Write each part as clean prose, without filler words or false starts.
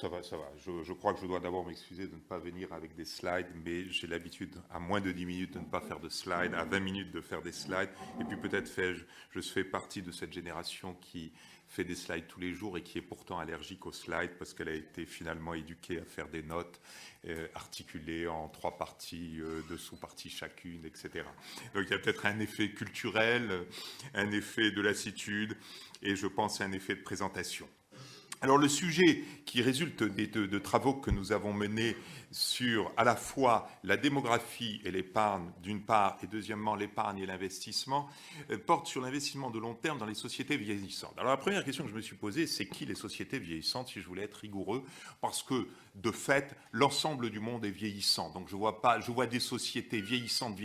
ça va, ça va. Je crois que je dois d'abord m'excuser de ne pas venir avec des slides, mais j'ai l'habitude, à moins de 10 minutes, de ne pas faire de slides, à 20 minutes de faire des slides. Et puis peut-être je fais partie de cette génération qui fait des slides tous les jours et qui est pourtant allergique aux slides parce qu'elle a été finalement éduquée à faire des notes articulées en 3 parties, 2 sous-parties chacune, etc. Donc il y a peut-être un effet culturel, un effet de lassitude et je pense un effet de présentation. Alors le sujet qui résulte de travaux que nous avons menés sur à la fois la démographie et l'épargne d'une part, et deuxièmement l'épargne et l'investissement, porte sur l'investissement de long terme dans les sociétés vieillissantes. Alors la première question que je me suis posée, c'est qui les sociétés vieillissantes, si je voulais être rigoureux, parce que de fait, l'ensemble du monde est vieillissant. Donc je vois des sociétés vieillissantes,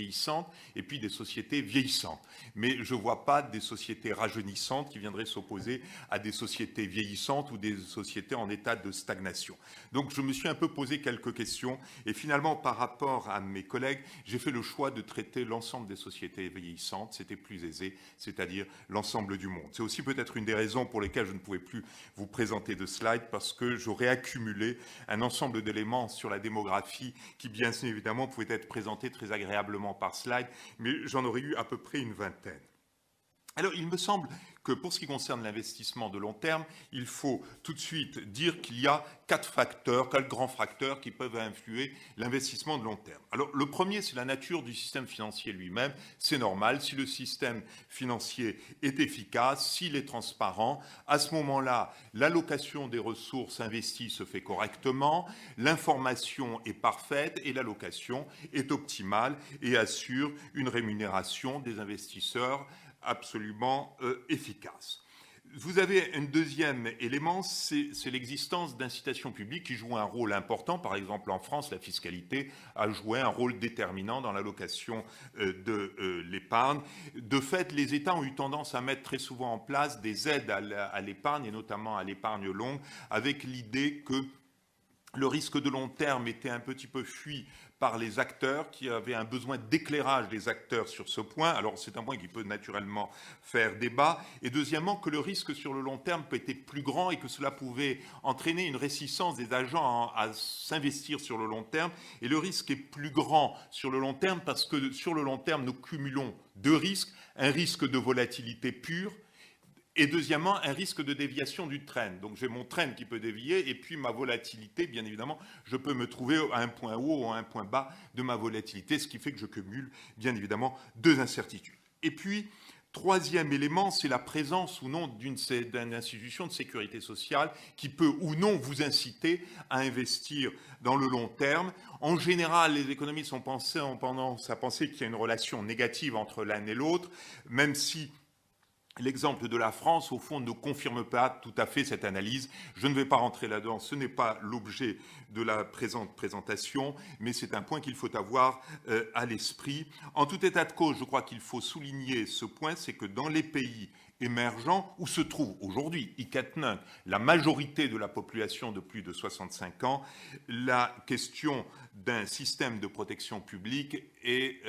et puis des sociétés vieillissantes. Mais je ne vois pas des sociétés rajeunissantes qui viendraient s'opposer à des sociétés vieillissantes ou des sociétés en état de stagnation. Donc je me suis un peu posé quelques questions, et finalement, par rapport à mes collègues, j'ai fait le choix de traiter l'ensemble des sociétés vieillissantes, c'était plus aisé, c'est-à-dire l'ensemble du monde. C'est aussi peut-être une des raisons pour lesquelles je ne pouvais plus vous présenter de slides, parce que j'aurais accumulé un ensemble d'éléments sur la démographie qui, bien évidemment, pouvaient être présentés très agréablement par slide, mais j'en aurais eu à peu près une vingtaine. Alors, il me semble que pour ce qui concerne l'investissement de long terme, il faut tout de suite dire qu'il y a 4 grands facteurs qui peuvent influer l'investissement de long terme. Alors, le premier, c'est la nature du système financier lui-même. C'est normal, si le système financier est efficace, s'il est transparent, à ce moment-là, l'allocation des ressources investies se fait correctement, l'information est parfaite et l'allocation est optimale et assure une rémunération des investisseurs absolument efficace. Vous avez un deuxième élément, c'est l'existence d'incitations publiques qui jouent un rôle important. Par exemple, en France, la fiscalité a joué un rôle déterminant dans l'allocation de l'épargne. De fait, les États ont eu tendance à mettre très souvent en place des aides à l'épargne, et notamment à l'épargne longue, avec l'idée que le risque de long terme était un petit peu fui par les acteurs, qui avaient un besoin d'éclairage des acteurs sur ce point. Alors c'est un point qui peut naturellement faire débat. Et deuxièmement, que le risque sur le long terme peut être plus grand et que cela pouvait entraîner une réticence des agents à s'investir sur le long terme. Et le risque est plus grand sur le long terme parce que sur le long terme, nous cumulons 2 risques. Un risque de volatilité pure, et deuxièmement, un risque de déviation du trend. Donc j'ai mon trend qui peut dévier, et puis ma volatilité, bien évidemment, je peux me trouver à un point haut ou à un point bas de ma volatilité, ce qui fait que je cumule, bien évidemment, 2 incertitudes. Et puis, troisième élément, c'est la présence ou non d'une institution de sécurité sociale qui peut ou non vous inciter à investir dans le long terme. En général, les économistes ont tendance à penser qu'il y a une relation négative entre l'un et l'autre, même si l'exemple de la France, au fond, ne confirme pas tout à fait cette analyse. Je ne vais pas rentrer là-dedans, ce n'est pas l'objet de la présente présentation, mais c'est un point qu'il faut avoir à l'esprit. En tout état de cause, je crois qu'il faut souligner ce point, c'est que dans les pays émergents, où se trouve aujourd'hui, Ikatnunk, la majorité de la population de plus de 65 ans, la question d'un système de protection publique est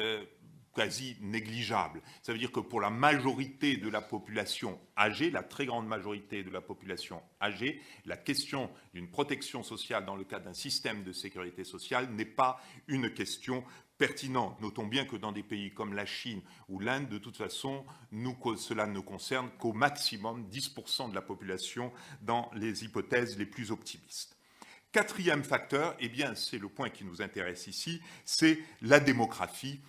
quasi négligeable. Ça veut dire que pour la majorité de la population âgée, la très grande majorité de la population âgée, la question d'une protection sociale dans le cadre d'un système de sécurité sociale n'est pas une question pertinente. Notons bien que dans des pays comme la Chine ou l'Inde, de toute façon, cela ne concerne qu'au maximum 10% de la population dans les hypothèses les plus optimistes. Quatrième facteur, eh bien, c'est le point qui nous intéresse ici, c'est la démographie.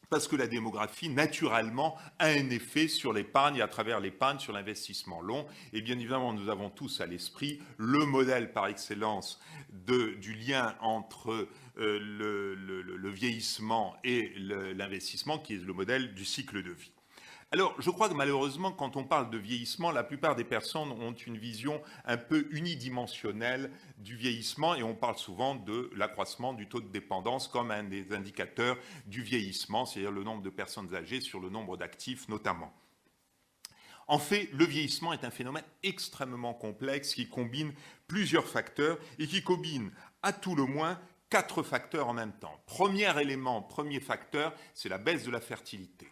Parce que la démographie, naturellement, a un effet sur l'épargne et à travers l'épargne sur l'investissement long. Et bien évidemment, nous avons tous à l'esprit le modèle par excellence du lien entre le vieillissement et l'investissement, qui est le modèle du cycle de vie. Alors, je crois que malheureusement, quand on parle de vieillissement, la plupart des personnes ont une vision un peu unidimensionnelle du vieillissement et on parle souvent de l'accroissement du taux de dépendance comme un des indicateurs du vieillissement, c'est-à-dire le nombre de personnes âgées sur le nombre d'actifs notamment. En fait, le vieillissement est un phénomène extrêmement complexe qui combine plusieurs facteurs et qui combine à tout le moins 4 facteurs en même temps. Premier facteur, c'est la baisse de la fertilité.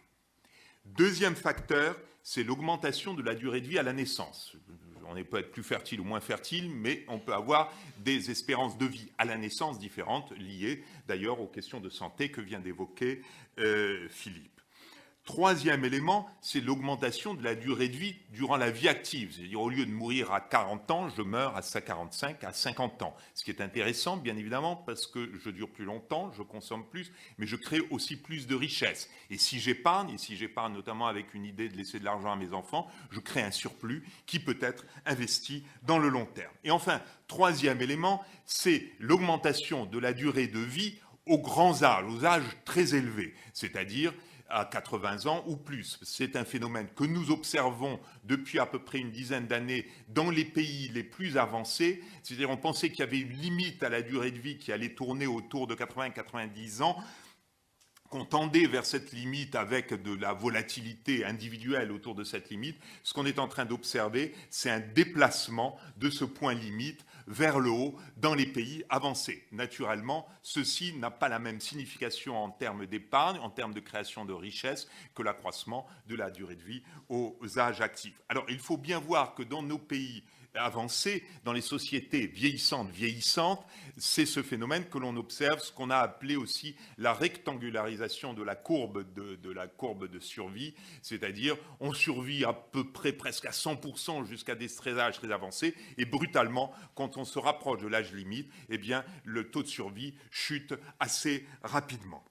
Deuxième facteur, c'est l'augmentation de la durée de vie à la naissance. On peut être plus fertile ou moins fertile, mais on peut avoir des espérances de vie à la naissance différentes, liées d'ailleurs aux questions de santé que vient d'évoquer Philippe. Troisième élément, c'est l'augmentation de la durée de vie durant la vie active. C'est-à-dire, au lieu de mourir à 40 ans, je meurs à 45, à 50 ans. Ce qui est intéressant, bien évidemment, parce que je dure plus longtemps, je consomme plus, mais je crée aussi plus de richesses. Et si j'épargne notamment avec une idée de laisser de l'argent à mes enfants, je crée un surplus qui peut être investi dans le long terme. Et enfin, troisième élément, c'est l'augmentation de la durée de vie aux grands âges, aux âges très élevés, c'est-à-dire à 80 ans ou plus. C'est un phénomène que nous observons depuis à peu près une dizaine d'années dans les pays les plus avancés. C'est-à-dire on pensait qu'il y avait une limite à la durée de vie qui allait tourner autour de 80-90 ans, qu'on tendait vers cette limite avec de la volatilité individuelle autour de cette limite. Ce qu'on est en train d'observer, c'est un déplacement de ce point limite vers le haut dans les pays avancés. Naturellement, ceci n'a pas la même signification en termes d'épargne, en termes de création de richesse, que l'accroissement de la durée de vie aux âges actifs. Alors, il faut bien voir que dans nos pays avancés, dans les sociétés vieillissantes, c'est ce phénomène que l'on observe, ce qu'on a appelé aussi la rectangularisation de la courbe de survie, c'est-à-dire on survit à peu près presque à 100% jusqu'à des âges très avancés, et brutalement, quand on se rapproche de l'âge limite, eh bien, le taux de survie chute assez rapidement.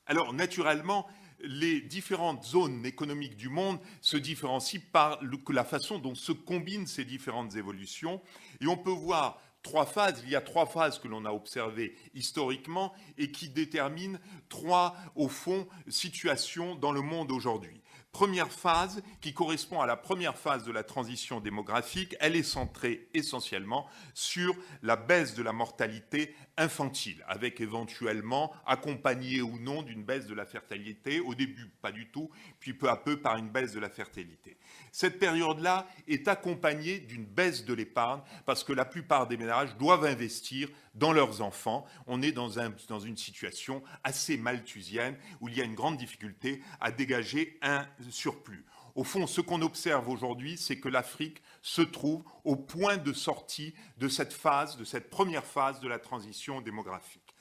Alors, naturellement, les différentes zones économiques du monde se différencient par la façon dont se combinent ces différentes évolutions. Et on peut voir trois phases. Il y a trois phases que l'on a observées historiquement et qui déterminent trois, au fond, situations dans le monde aujourd'hui. Première phase, qui correspond à la première phase de la transition démographique, elle est centrée essentiellement sur la baisse de la mortalité infantile, avec éventuellement, accompagnée ou non d'une baisse de la fertilité, au début pas du tout, puis peu à peu par une baisse de la fertilité. Cette période-là est accompagnée d'une baisse de l'épargne, parce que la plupart des ménages doivent investir dans leurs enfants. On est dans une situation assez malthusienne, où il y a une grande difficulté à dégager un surplus. Au fond, ce qu'on observe aujourd'hui, c'est que l'Afrique se trouve au point de sortie de cette première phase de la transition démographique.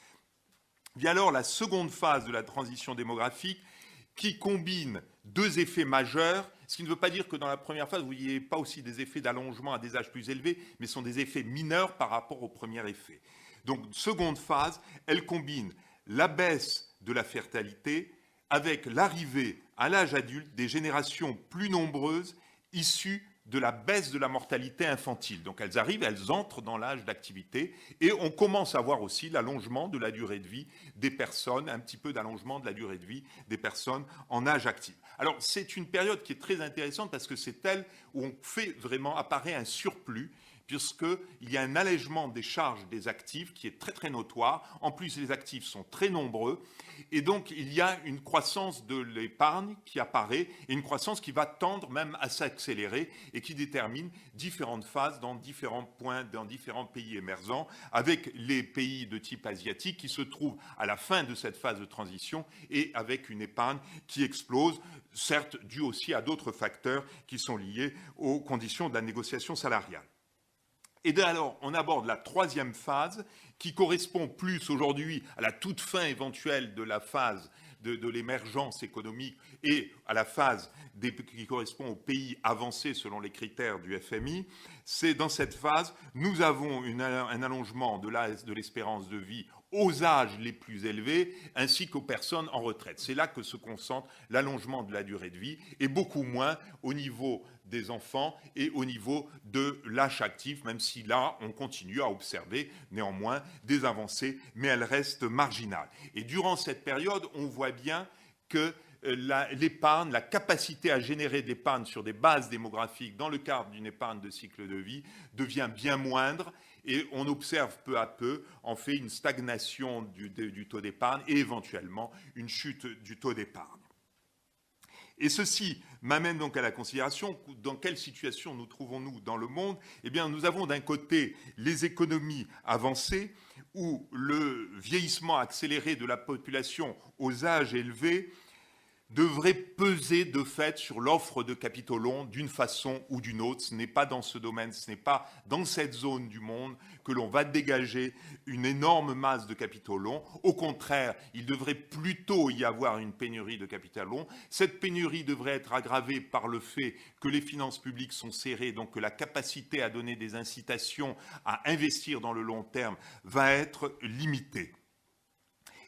Vient alors la seconde phase de la transition démographique qui combine deux effets majeurs, ce qui ne veut pas dire que dans la première phase, vous n'ayez pas aussi des effets d'allongement à des âges plus élevés, mais ce sont des effets mineurs par rapport au premier effet. Donc, seconde phase, elle combine la baisse de la fertilité avec l'arrivée à l'âge adulte des générations plus nombreuses issues de la baisse de la mortalité infantile. Donc elles arrivent, elles entrent dans l'âge d'activité et on commence à voir aussi l'allongement de la durée de vie des personnes, un petit peu d'allongement de la durée de vie des personnes en âge actif. Alors c'est une période qui est très intéressante parce que c'est elle où on fait vraiment apparaître un surplus, puisqu'il y a un allègement des charges des actifs qui est très très notoire. En plus, les actifs sont très nombreux et donc il y a une croissance de l'épargne qui apparaît et une croissance qui va tendre même à s'accélérer et qui détermine différentes phases dans différents points, dans différents pays émergents, avec les pays de type asiatique qui se trouvent à la fin de cette phase de transition et avec une épargne qui explose, certes due aussi à d'autres facteurs qui sont liés aux conditions de la négociation salariale. Et alors, on aborde la troisième phase qui correspond plus aujourd'hui à la toute fin éventuelle de la phase de l'émergence économique et à la phase qui correspond aux pays avancés selon les critères du FMI. C'est dans cette phase, nous avons un allongement de l'espérance de vie aux âges les plus élevés ainsi qu'aux personnes en retraite. C'est là que se concentre l'allongement de la durée de vie et beaucoup moins au niveau des enfants et au niveau de l'âge actif, même si là, on continue à observer néanmoins des avancées, mais elles restent marginales. Et durant cette période, on voit bien que l'épargne, la capacité à générer d'épargne sur des bases démographiques dans le cadre d'une épargne de cycle de vie devient bien moindre et on observe peu à peu, en fait, une stagnation du taux d'épargne et éventuellement une chute du taux d'épargne. Et ceci m'amène donc à la considération dans quelle situation nous trouvons-nous dans le monde. Eh bien, nous avons d'un côté les économies avancées où le vieillissement accéléré de la population aux âges élevés devrait peser de fait sur l'offre de capitaux longs d'une façon ou d'une autre. Ce n'est pas dans ce domaine, ce n'est pas dans cette zone du monde que l'on va dégager une énorme masse de capitaux longs. Au contraire, il devrait plutôt y avoir une pénurie de capitaux longs. Cette pénurie devrait être aggravée par le fait que les finances publiques sont serrées, donc que la capacité à donner des incitations à investir dans le long terme va être limitée.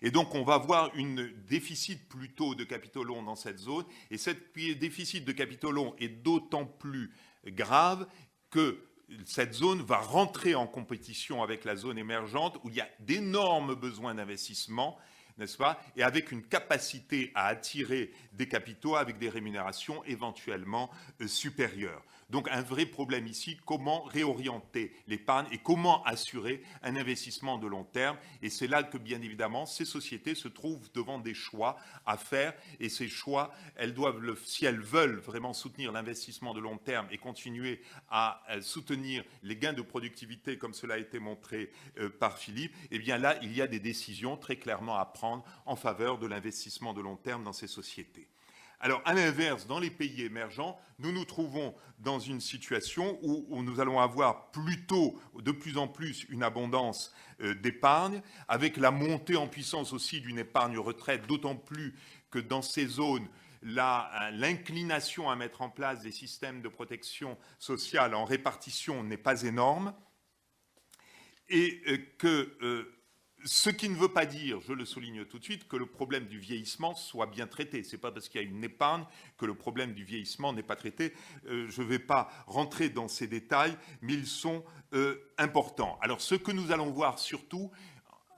Et donc, on va avoir un déficit plutôt de capitaux longs dans cette zone. Et ce déficit de capitaux longs est d'autant plus grave que cette zone va rentrer en compétition avec la zone émergente où il y a d'énormes besoins d'investissement, n'est-ce pas, et avec une capacité à attirer des capitaux avec des rémunérations éventuellement supérieures. Donc un vrai problème ici, comment réorienter l'épargne et comment assurer un investissement de long terme. Et c'est là que, bien évidemment, ces sociétés se trouvent devant des choix à faire. Et ces choix, elles doivent, si elles veulent vraiment soutenir l'investissement de long terme et continuer à soutenir les gains de productivité, comme cela a été montré par Philippe, eh bien là, il y a des décisions très clairement à prendre en faveur de l'investissement de long terme dans ces sociétés. Alors, à l'inverse, dans les pays émergents, nous nous trouvons dans une situation où nous allons avoir plutôt, de plus en plus, une abondance d'épargne, avec la montée en puissance aussi d'une épargne retraite, d'autant plus que dans ces zones, l'inclination à mettre en place des systèmes de protection sociale en répartition n'est pas énorme, et que ce qui ne veut pas dire, je le souligne tout de suite, que le problème du vieillissement soit bien traité. Ce n'est pas parce qu'il y a une épargne que le problème du vieillissement n'est pas traité. Je ne vais pas rentrer dans ces détails, mais ils sont importants. Alors, ce que nous allons voir surtout,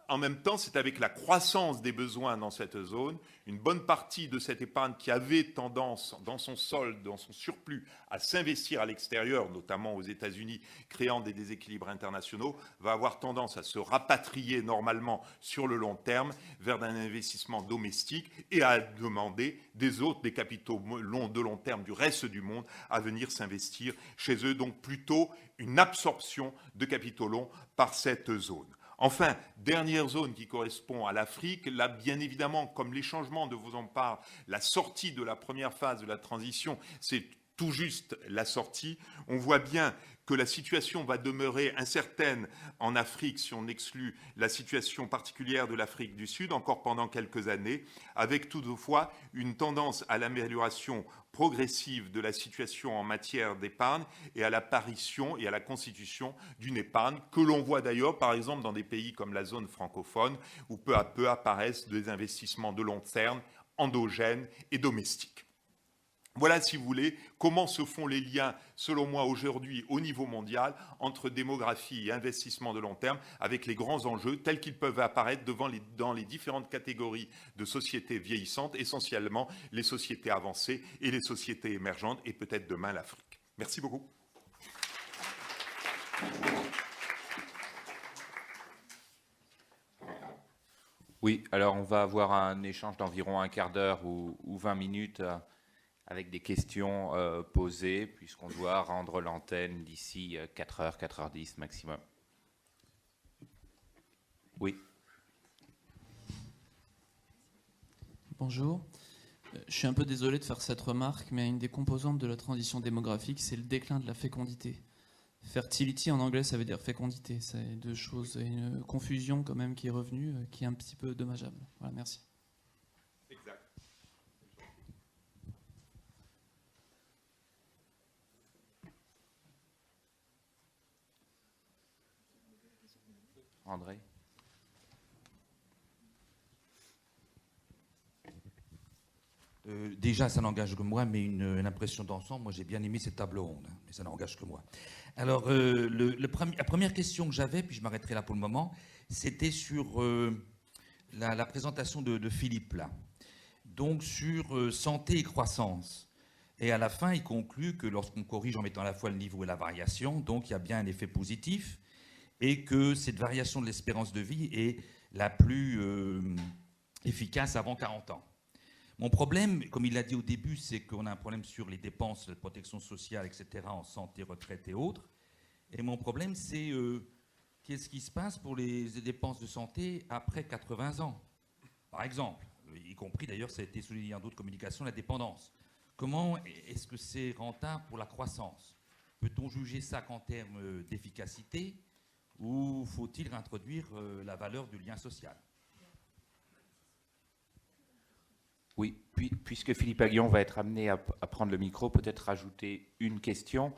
en même temps, c'est avec la croissance des besoins dans cette zone, une bonne partie de cette épargne qui avait tendance, dans son solde, dans son surplus, à s'investir à l'extérieur, notamment aux États-Unis, créant des déséquilibres internationaux, va avoir tendance à se rapatrier normalement sur le long terme vers un investissement domestique et à demander des capitaux de long terme du reste du monde à venir s'investir chez eux. Donc plutôt une absorption de capitaux longs par cette zone. Enfin, dernière zone qui correspond à l'Afrique, là, bien évidemment, comme les changements de vous en parlent, la sortie de la première phase de la transition, c'est tout juste la sortie. On voit bien que la situation va demeurer incertaine en Afrique, si on exclut la situation particulière de l'Afrique du Sud, encore pendant quelques années, avec toutefois une tendance à l'amélioration progressive de la situation en matière d'épargne et à l'apparition et à la constitution d'une épargne que l'on voit d'ailleurs, par exemple, dans des pays comme la zone francophone, où peu à peu apparaissent des investissements de long terme, endogènes et domestiques. Voilà, si vous voulez, comment se font les liens, selon moi, aujourd'hui, au niveau mondial, entre démographie et investissement de long terme, avec les grands enjeux tels qu'ils peuvent apparaître dans les différentes catégories de sociétés vieillissantes, essentiellement les sociétés avancées et les sociétés émergentes, et peut-être demain l'Afrique. Merci beaucoup. Oui, alors on va avoir un échange d'environ un quart d'heure ou 20 minutes avec des questions posées, puisqu'on doit rendre l'antenne d'ici 4h, 4h10 maximum. Oui. Bonjour. Je suis un peu désolé de faire cette remarque, mais une des composantes de la transition démographique, c'est le déclin de la fécondité. Fertility en anglais, ça veut dire fécondité. C'est deux choses, une confusion quand même qui est revenue, qui est un petit peu dommageable. Voilà, merci. Exact. André. Déjà, ça n'engage que moi, mais une impression d'ensemble. Moi, j'ai bien aimé cette table ronde, mais ça n'engage que moi. Alors, la première question que j'avais, puis je m'arrêterai là pour le moment, c'était sur la présentation de Philippe, là. Donc, sur santé et croissance. Et à la fin, il conclut que lorsqu'on corrige en mettant à la fois le niveau et la variation, donc il y a bien un effet positif, et que cette variation de l'espérance de vie est la plus efficace avant 40 ans. Mon problème, comme il l'a dit au début, c'est qu'on a un problème sur les dépenses de protection sociale, etc., en santé, retraite et autres. Et mon problème, c'est qu'est-ce qui se passe pour les dépenses de santé après 80 ans. Par exemple, y compris d'ailleurs, ça a été souligné dans d'autres communications, la dépendance. Comment est-ce que c'est rentable pour la croissance? Peut-on juger ça qu'en termes d'efficacité ou faut-il réintroduire la valeur du lien social? Oui, puisque Philippe Aguillon va être amené à prendre le micro, peut-être rajouter une question.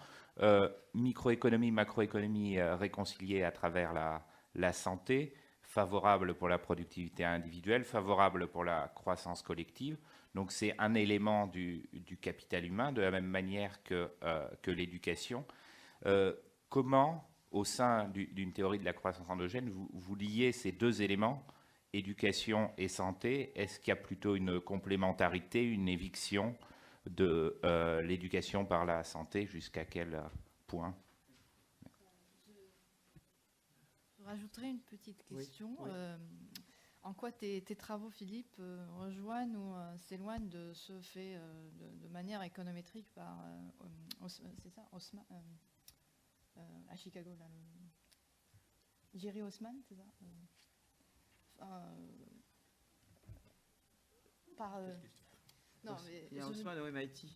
Microéconomie, macroéconomie réconciliée à travers la santé, favorable pour la productivité individuelle, favorable pour la croissance collective. Donc c'est un élément du capital humain, de la même manière que l'éducation. Comment, au sein d'une théorie de la croissance endogène, vous liez ces deux éléments, éducation et santé? Est-ce qu'il y a plutôt une complémentarité, une éviction de l'éducation par la santé? Jusqu'à quel point? Je rajouterai une petite question. Oui. En quoi tes travaux, Philippe, rejoignent ou s'éloignent de ce fait de manière économétrique par c'est ça, Haussmann, à Chicago, là, Jerry Haussmann, c'est ça, non, mais Il y a Haussmann au MIT.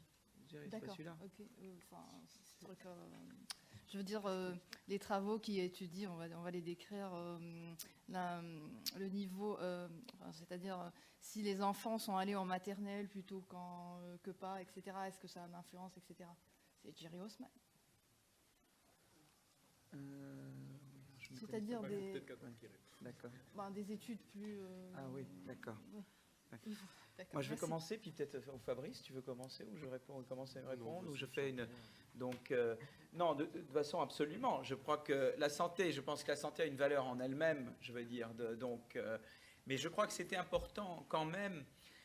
Je dirais, c'est pas d'accord. celui-là. Ok. Ce truc, je veux dire, les travaux qui étudient, on va les décrire, le niveau, c'est-à-dire si les enfants sont allés en maternelle plutôt que pas, etc. Est-ce que ça a une influence, etc. C'est Jerry Haussmann. C'est-à-dire des études plus. Ah oui, d'accord. Oui. D'accord. D'accord, Moi, je vais merci. commencer, puis peut-être Fabrice, tu veux commencer ou je réponds, commencer à répondre ou je fais une. Donc, non, de toute façon, absolument. Je crois que la santé, je pense que la santé a une valeur en elle-même, je veux dire. Mais je crois que c'était important quand même.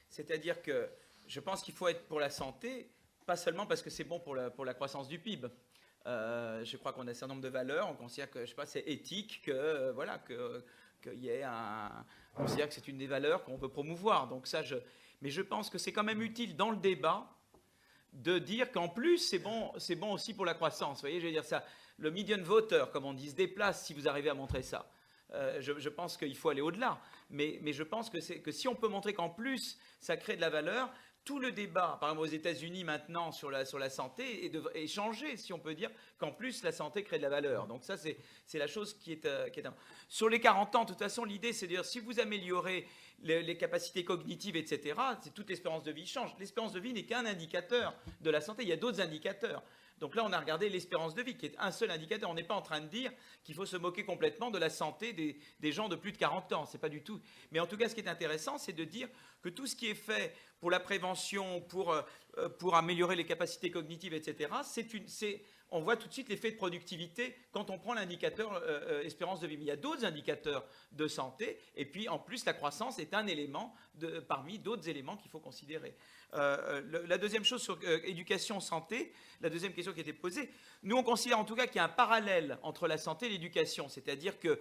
C'est-à-dire que je pense qu'il faut être pour la santé, pas seulement parce que c'est bon pour la croissance du PIB. Je crois qu'on a un certain nombre de valeurs. On considère que, je sais pas, c'est éthique que voilà qu'il y ait on considère que c'est une des valeurs qu'on veut promouvoir. Donc ça, mais je pense que c'est quand même utile dans le débat de dire qu'en plus c'est bon aussi pour la croissance. Vous voyez, je veux dire ça. Le median voter, comme on dit, se déplace si vous arrivez à montrer ça. Je pense qu'il faut aller au-delà. Mais je pense que si on peut montrer qu'en plus ça crée de la valeur. Tout le débat, par exemple aux États-Unis maintenant sur la santé, est changé, si on peut dire, qu'en plus la santé crée de la valeur. Donc ça, c'est la chose qui est sur les 40 ans, de toute façon, l'idée, c'est de dire, si vous améliorez les capacités cognitives, etc., toute l'espérance de vie change. L'espérance de vie n'est qu'un indicateur de la santé. Il y a d'autres indicateurs. Donc là, on a regardé l'espérance de vie, qui est un seul indicateur. On n'est pas en train de dire qu'il faut se moquer complètement de la santé des gens de plus de 40 ans. C'est pas du tout. Mais en tout cas, ce qui est intéressant, c'est de dire que tout ce qui est fait pour la prévention, pour améliorer les capacités cognitives, etc., on voit tout de suite l'effet de productivité quand on prend l'indicateur espérance de vie. Mais il y a d'autres indicateurs de santé. Et puis, en plus, la croissance est un élément parmi d'autres éléments qu'il faut considérer. La deuxième chose sur éducation, santé, la deuxième question qui a été posée, nous on considère en tout cas qu'il y a un parallèle entre la santé et l'éducation, c'est-à-dire que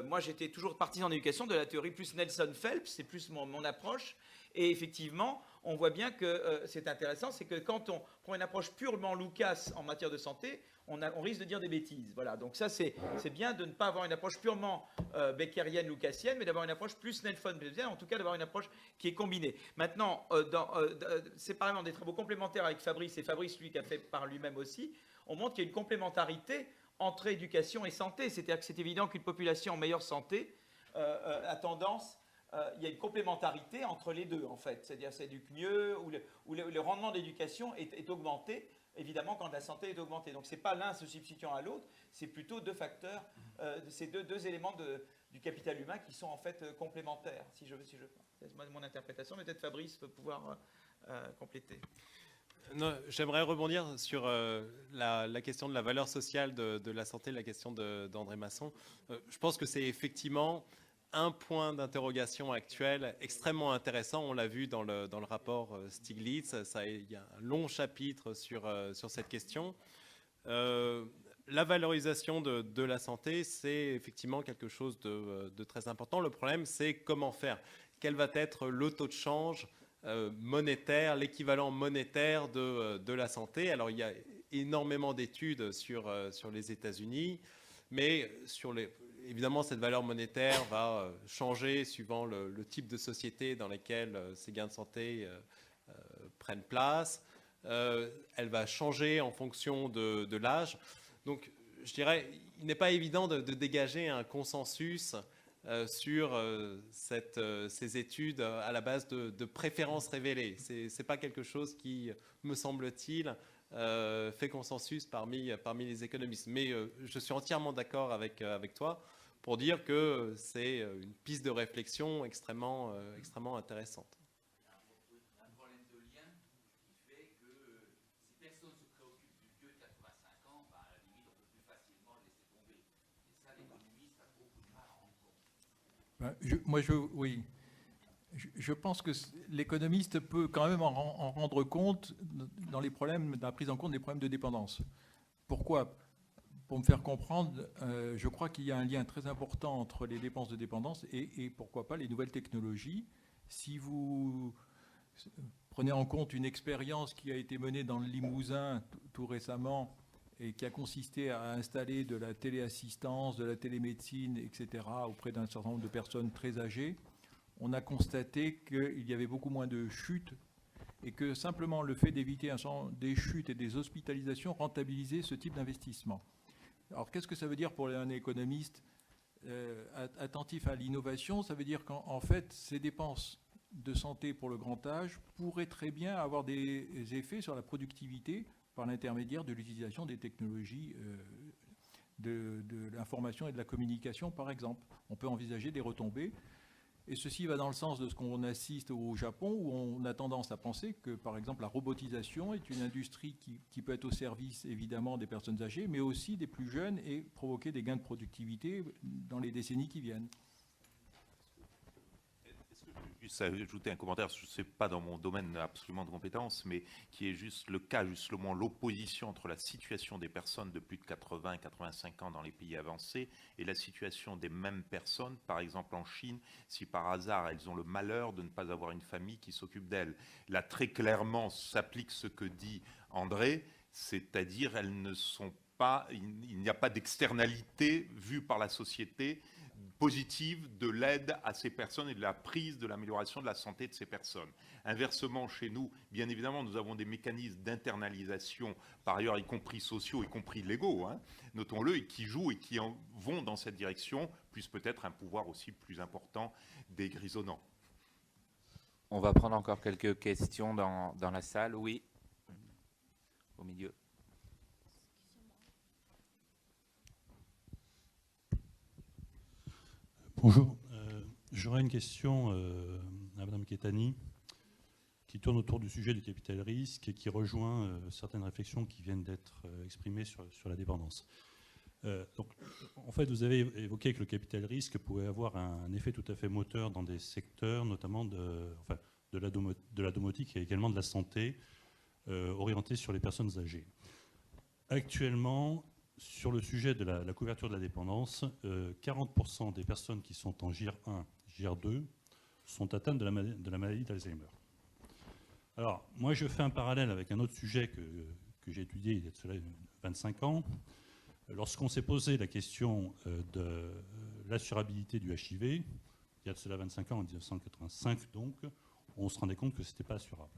moi j'étais toujours partisan d'éducation, de la théorie plus Nelson Phelps, c'est plus mon approche, et effectivement on voit bien que c'est intéressant, c'est que quand on prend une approche purement Lucas en matière de santé, on risque de dire des bêtises. Voilà. Donc ça, c'est bien de ne pas avoir une approche purement beckerienne, lucasienne, mais d'avoir une approche plus Nelson-Phelpsienne, en tout cas d'avoir une approche qui est combinée. Maintenant, séparément des travaux complémentaires avec Fabrice, et Fabrice, lui, qui a fait par lui-même aussi, on montre qu'il y a une complémentarité entre éducation et santé. C'est-à-dire que c'est évident qu'une population en meilleure santé a tendance... il y a une complémentarité entre les deux, en fait. C'est-à-dire ça éduque mieux, ou le rendement d'éducation est augmenté, évidemment, quand la santé est augmentée. Donc, ce n'est pas l'un se substituant à l'autre, c'est plutôt deux facteurs, ces deux éléments du capital humain qui sont en fait complémentaires, si je c'est mon interprétation, mais peut-être Fabrice peut pouvoir compléter. J'aimerais rebondir sur la question de la valeur sociale de la santé, la question d'André Masson. Je pense que c'est effectivement un point d'interrogation actuel extrêmement intéressant. On l'a vu dans le rapport Stiglitz. Il y a un long chapitre sur cette question. La valorisation de la santé, c'est effectivement quelque chose de très important. Le problème, c'est comment faire. Quel va être le taux de change monétaire, l'équivalent monétaire de la santé? Alors, il y a énormément d'études sur les États-Unis, mais évidemment, cette valeur monétaire va changer suivant le type de société dans laquelle ces gains de santé prennent place. Elle va changer en fonction de l'âge. Donc, je dirais, il n'est pas évident de dégager un consensus sur ces études à la base de préférences révélées. Ce n'est pas quelque chose qui, me semble-t-il, fait consensus parmi les économistes. Mais je suis entièrement d'accord avec toi pour dire que c'est une piste de réflexion extrêmement intéressante. Un problème de lien qui fait que si personne ne se préoccupe du vieux de 85 ans, à la limite, on peut plus facilement le laisser tomber. Et ça, l'économiste a beaucoup de mal à rendre compte. Oui. Je pense que l'économiste peut quand même en rendre compte dans la prise en compte des problèmes de dépendance. Pourquoi ? Pour me faire comprendre, je crois qu'il y a un lien très important entre les dépenses de dépendance et pourquoi pas les nouvelles technologies. Si vous prenez en compte une expérience qui a été menée dans le Limousin tout récemment et qui a consisté à installer de la téléassistance, de la télémédecine, etc., auprès d'un certain nombre de personnes très âgées, on a constaté qu'il y avait beaucoup moins de chutes et que simplement le fait d'éviter des chutes et des hospitalisations rentabilisait ce type d'investissement. Alors qu'est-ce que ça veut dire pour un économiste attentif à l'innovation? Ça veut dire qu'en fait, ces dépenses de santé pour le grand âge pourraient très bien avoir des effets sur la productivité par l'intermédiaire de l'utilisation des technologies de l'information et de la communication, par exemple. On peut envisager des retombées. Et ceci va dans le sens de ce qu'on assiste au Japon, où on a tendance à penser que, par exemple, la robotisation est une industrie qui peut être au service, évidemment, des personnes âgées, mais aussi des plus jeunes et provoquer des gains de productivité dans les décennies qui viennent. Juste ajouter un commentaire, ce n'est pas dans mon domaine absolument de compétence, mais qui est juste le cas, justement, l'opposition entre la situation des personnes de plus de 80 et 85 ans dans les pays avancés et la situation des mêmes personnes, par exemple en Chine, si par hasard elles ont le malheur de ne pas avoir une famille qui s'occupe d'elles. Là, très clairement, s'applique ce que dit André, c'est-à-dire elles ne sont pas, il n'y a pas d'externalité vue par la société positive de l'aide à ces personnes et de la prise de l'amélioration de la santé de ces personnes. Inversement, chez nous, bien évidemment, nous avons des mécanismes d'internalisation, par ailleurs, y compris sociaux, y compris légaux, notons-le, et qui jouent et qui vont dans cette direction, plus peut-être un pouvoir aussi plus important des grisonnants. On va prendre encore quelques questions dans la salle. Oui, au milieu. Bonjour, j'aurais une question à Mme Kettani qui tourne autour du sujet du capital risque et qui rejoint certaines réflexions qui viennent d'être exprimées sur la dépendance. Donc, en fait, vous avez évoqué que le capital risque pouvait avoir un effet tout à fait moteur dans des secteurs, notamment de la domotique et également de la santé, orientés sur les personnes âgées. Actuellement, sur le sujet de la couverture de la dépendance, 40% des personnes qui sont en GIR 1, GIR 2 sont atteintes de la maladie d'Alzheimer. Alors, moi, je fais un parallèle avec un autre sujet que j'ai étudié il y a de cela 25 ans. Lorsqu'on s'est posé la question de l'assurabilité du HIV, il y a de cela 25 ans, en 1985 donc, on se rendait compte que ce n'était pas assurable.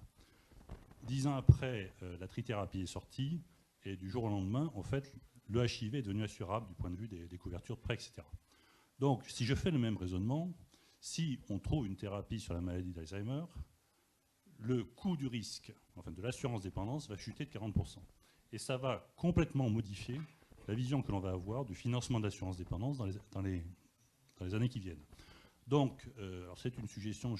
10 ans après, la trithérapie est sortie, et du jour au lendemain, en fait, le HIV est devenu assurable du point de vue des couvertures de prêts, etc. Donc, si je fais le même raisonnement, si on trouve une thérapie sur la maladie d'Alzheimer, le coût du risque, enfin de l'assurance dépendance, va chuter de 40%. Et ça va complètement modifier la vision que l'on va avoir du financement de l'assurance dépendance dans les années qui viennent. Donc, alors c'est une suggestion.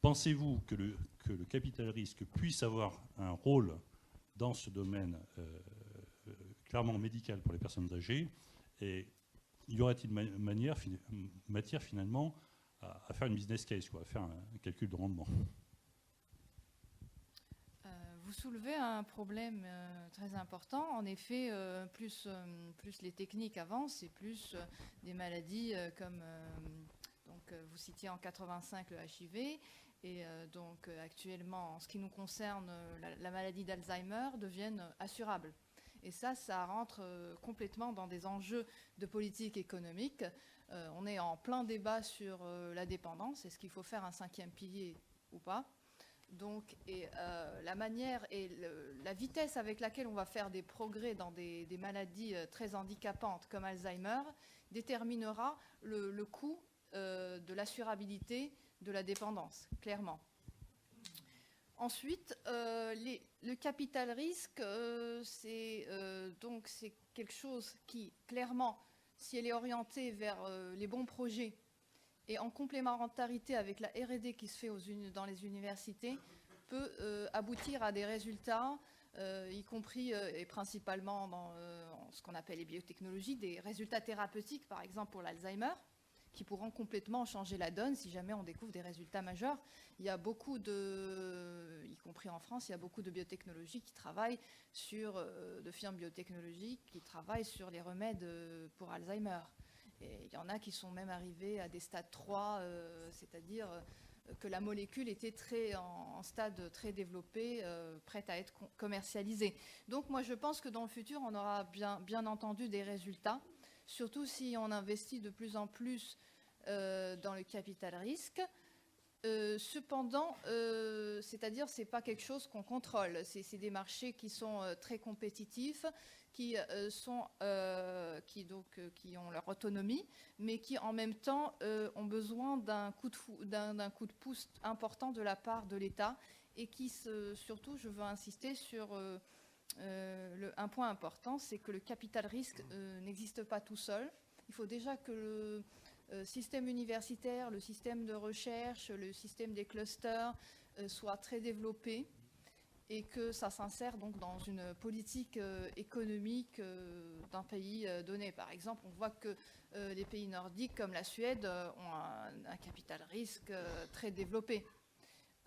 Pensez-vous que le capital risque puisse avoir un rôle dans ce domaine clairement médical pour les personnes âgées, et y aurait-il matière finalement à faire une business case, à faire un calcul de rendement? Vous soulevez un problème très important. En effet, plus les techniques avancent, et plus des maladies comme donc, vous citiez en 85 le HIV, et donc actuellement, en ce qui nous concerne, la maladie d'Alzheimer deviennent assurables. Et ça rentre complètement dans des enjeux de politique économique. On est en plein débat sur la dépendance. Est-ce qu'il faut faire un 5e pilier ou pas? Donc, la manière et la vitesse avec laquelle on va faire des progrès dans des maladies très handicapantes comme Alzheimer déterminera le coût de l'assurabilité de la dépendance, clairement. Ensuite, le capital risque, c'est quelque chose qui, clairement, si elle est orientée vers les bons projets et en complémentarité avec la R&D qui se fait dans les universités, peut aboutir à des résultats, y compris et principalement dans ce qu'on appelle les biotechnologies, des résultats thérapeutiques, par exemple pour l'Alzheimer, qui pourront complètement changer la donne si jamais on découvre des résultats majeurs. Il y a beaucoup y compris en France, il y a beaucoup de biotechnologies qui travaillent de firmes biotechnologiques qui travaillent sur les remèdes pour Alzheimer. Et il y en a qui sont même arrivés à des stades 3, c'est-à-dire que la molécule était en stade très développé, prête à être commercialisée. Donc moi je pense que dans le futur, on aura bien entendu des résultats, surtout si on investit de plus en plus dans le capital risque. Cependant, c'est-à-dire c'est pas quelque chose qu'on contrôle. C'est des marchés qui sont très compétitifs, qui ont leur autonomie, mais qui en même temps ont besoin d'un coup de pouce important de la part de l'État et qui surtout, je veux insister sur un point important, c'est que le capital risque n'existe pas tout seul. Il faut déjà que le système universitaire, le système de recherche, le système des clusters soit très développé et que ça s'insère donc dans une politique économique d'un pays donné. Par exemple, on voit que les pays nordiques comme la Suède ont un capital risque très développé.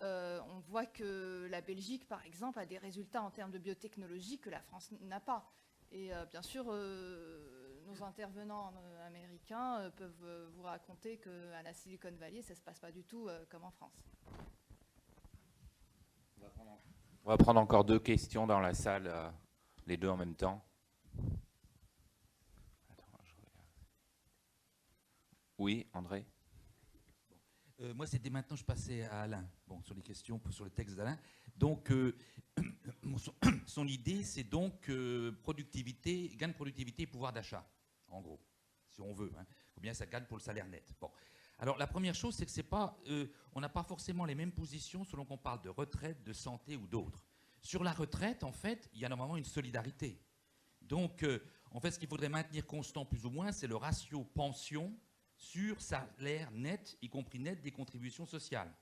On voit que la Belgique, par exemple, a des résultats en termes de biotechnologie que la France n'a pas. Et bien sûr, nos intervenants américains peuvent vous raconter qu'à la Silicon Valley, ça ne se passe pas du tout comme en France. On va prendre encore 2 questions dans la salle, les 2 en même temps. Oui, André? Moi, c'était maintenant, je passais à Alain, sur les questions, sur le texte d'Alain. Donc, son idée, c'est donc productivité, gain de productivité et pouvoir d'achat, en gros, si on veut. Combien ça gagne pour le salaire net. Bon. Alors, la première chose, c'est que c'est pas, on n'a pas forcément les mêmes positions selon qu'on parle de retraite, de santé ou d'autres. Sur la retraite, en fait, il y a normalement une solidarité. Donc, en fait, ce qu'il faudrait maintenir constant, plus ou moins, c'est le ratio pension sur salaire net, y compris net des contributions sociales.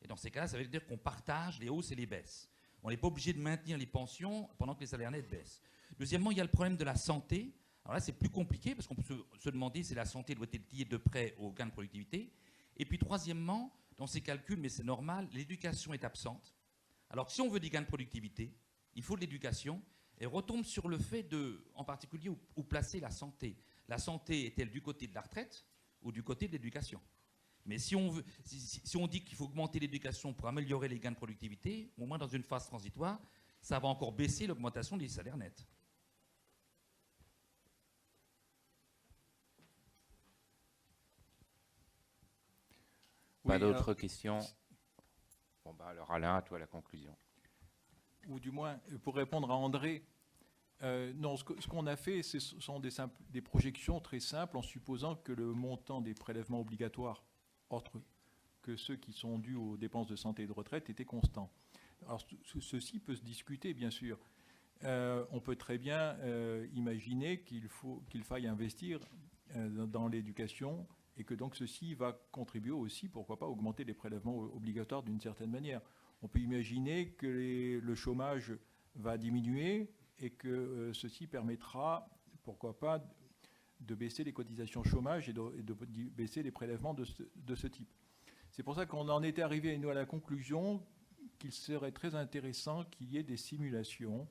Et dans ces cas-là, ça veut dire qu'on partage les hausses et les baisses. On n'est pas obligé de maintenir les pensions pendant que les salaires nets baissent. Deuxièmement, il y a le problème de la santé. Alors là, c'est plus compliqué parce qu'on peut se demander si la santé doit être liée de près au gain de productivité. Et puis troisièmement, dans ces calculs, mais c'est normal, l'éducation est absente. Alors si on veut des gains de productivité, il faut de l'éducation. Et retombe sur le fait de, en particulier, où placer la santé. La santé est-elle du côté de la retraite ou du côté de l'éducation? Mais si on dit qu'il faut augmenter l'éducation pour améliorer les gains de productivité, au moins dans une phase transitoire, ça va encore baisser l'augmentation des salaires nets. Pas d'autres questions? Bon, alors Alain, à toi la conclusion. Ou du moins, pour répondre à André, non, ce qu'on a fait, ce sont des projections très simples en supposant que le montant des prélèvements obligatoires, autres que ceux qui sont dus aux dépenses de santé et de retraite, était constant. Alors, ceci peut se discuter, bien sûr. On peut très bien imaginer qu'il faille investir dans l'éducation et que donc ceci va contribuer aussi, pourquoi pas, à augmenter les prélèvements obligatoires d'une certaine manière. On peut imaginer que le chômage va diminuer et que ceci permettra, pourquoi pas, de baisser les cotisations chômage et de baisser les prélèvements de ce type. C'est pour ça qu'on en était arrivé, nous, à la conclusion qu'il serait très intéressant qu'il y ait des simulations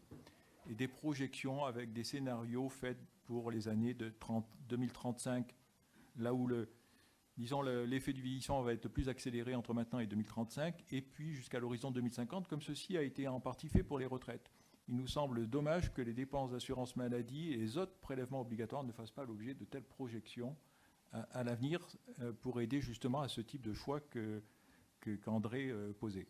et des projections avec des scénarios faits pour les années de 2035, là où l'effet du vieillissement va être plus accéléré entre maintenant et 2035, et puis jusqu'à l'horizon 2050, comme ceci a été en partie fait pour les retraites. il nous semble dommage que les dépenses d'assurance maladie et les autres prélèvements obligatoires ne fassent pas l'objet de telles projections à l'avenir pour aider justement à ce type de choix qu'André posait.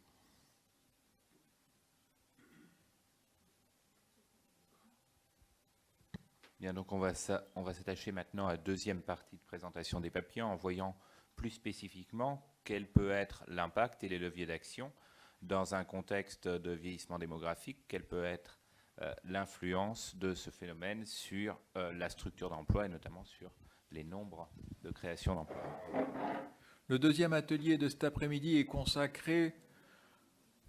Bien, donc on va s'attacher maintenant à la deuxième partie de présentation des papiers en voyant plus spécifiquement quel peut être l'impact et les leviers d'action dans un contexte de vieillissement démographique, quelle peut être l'influence de ce phénomène sur la structure d'emploi et notamment sur les nombres de création d'emplois. Le deuxième atelier de cet après-midi est consacré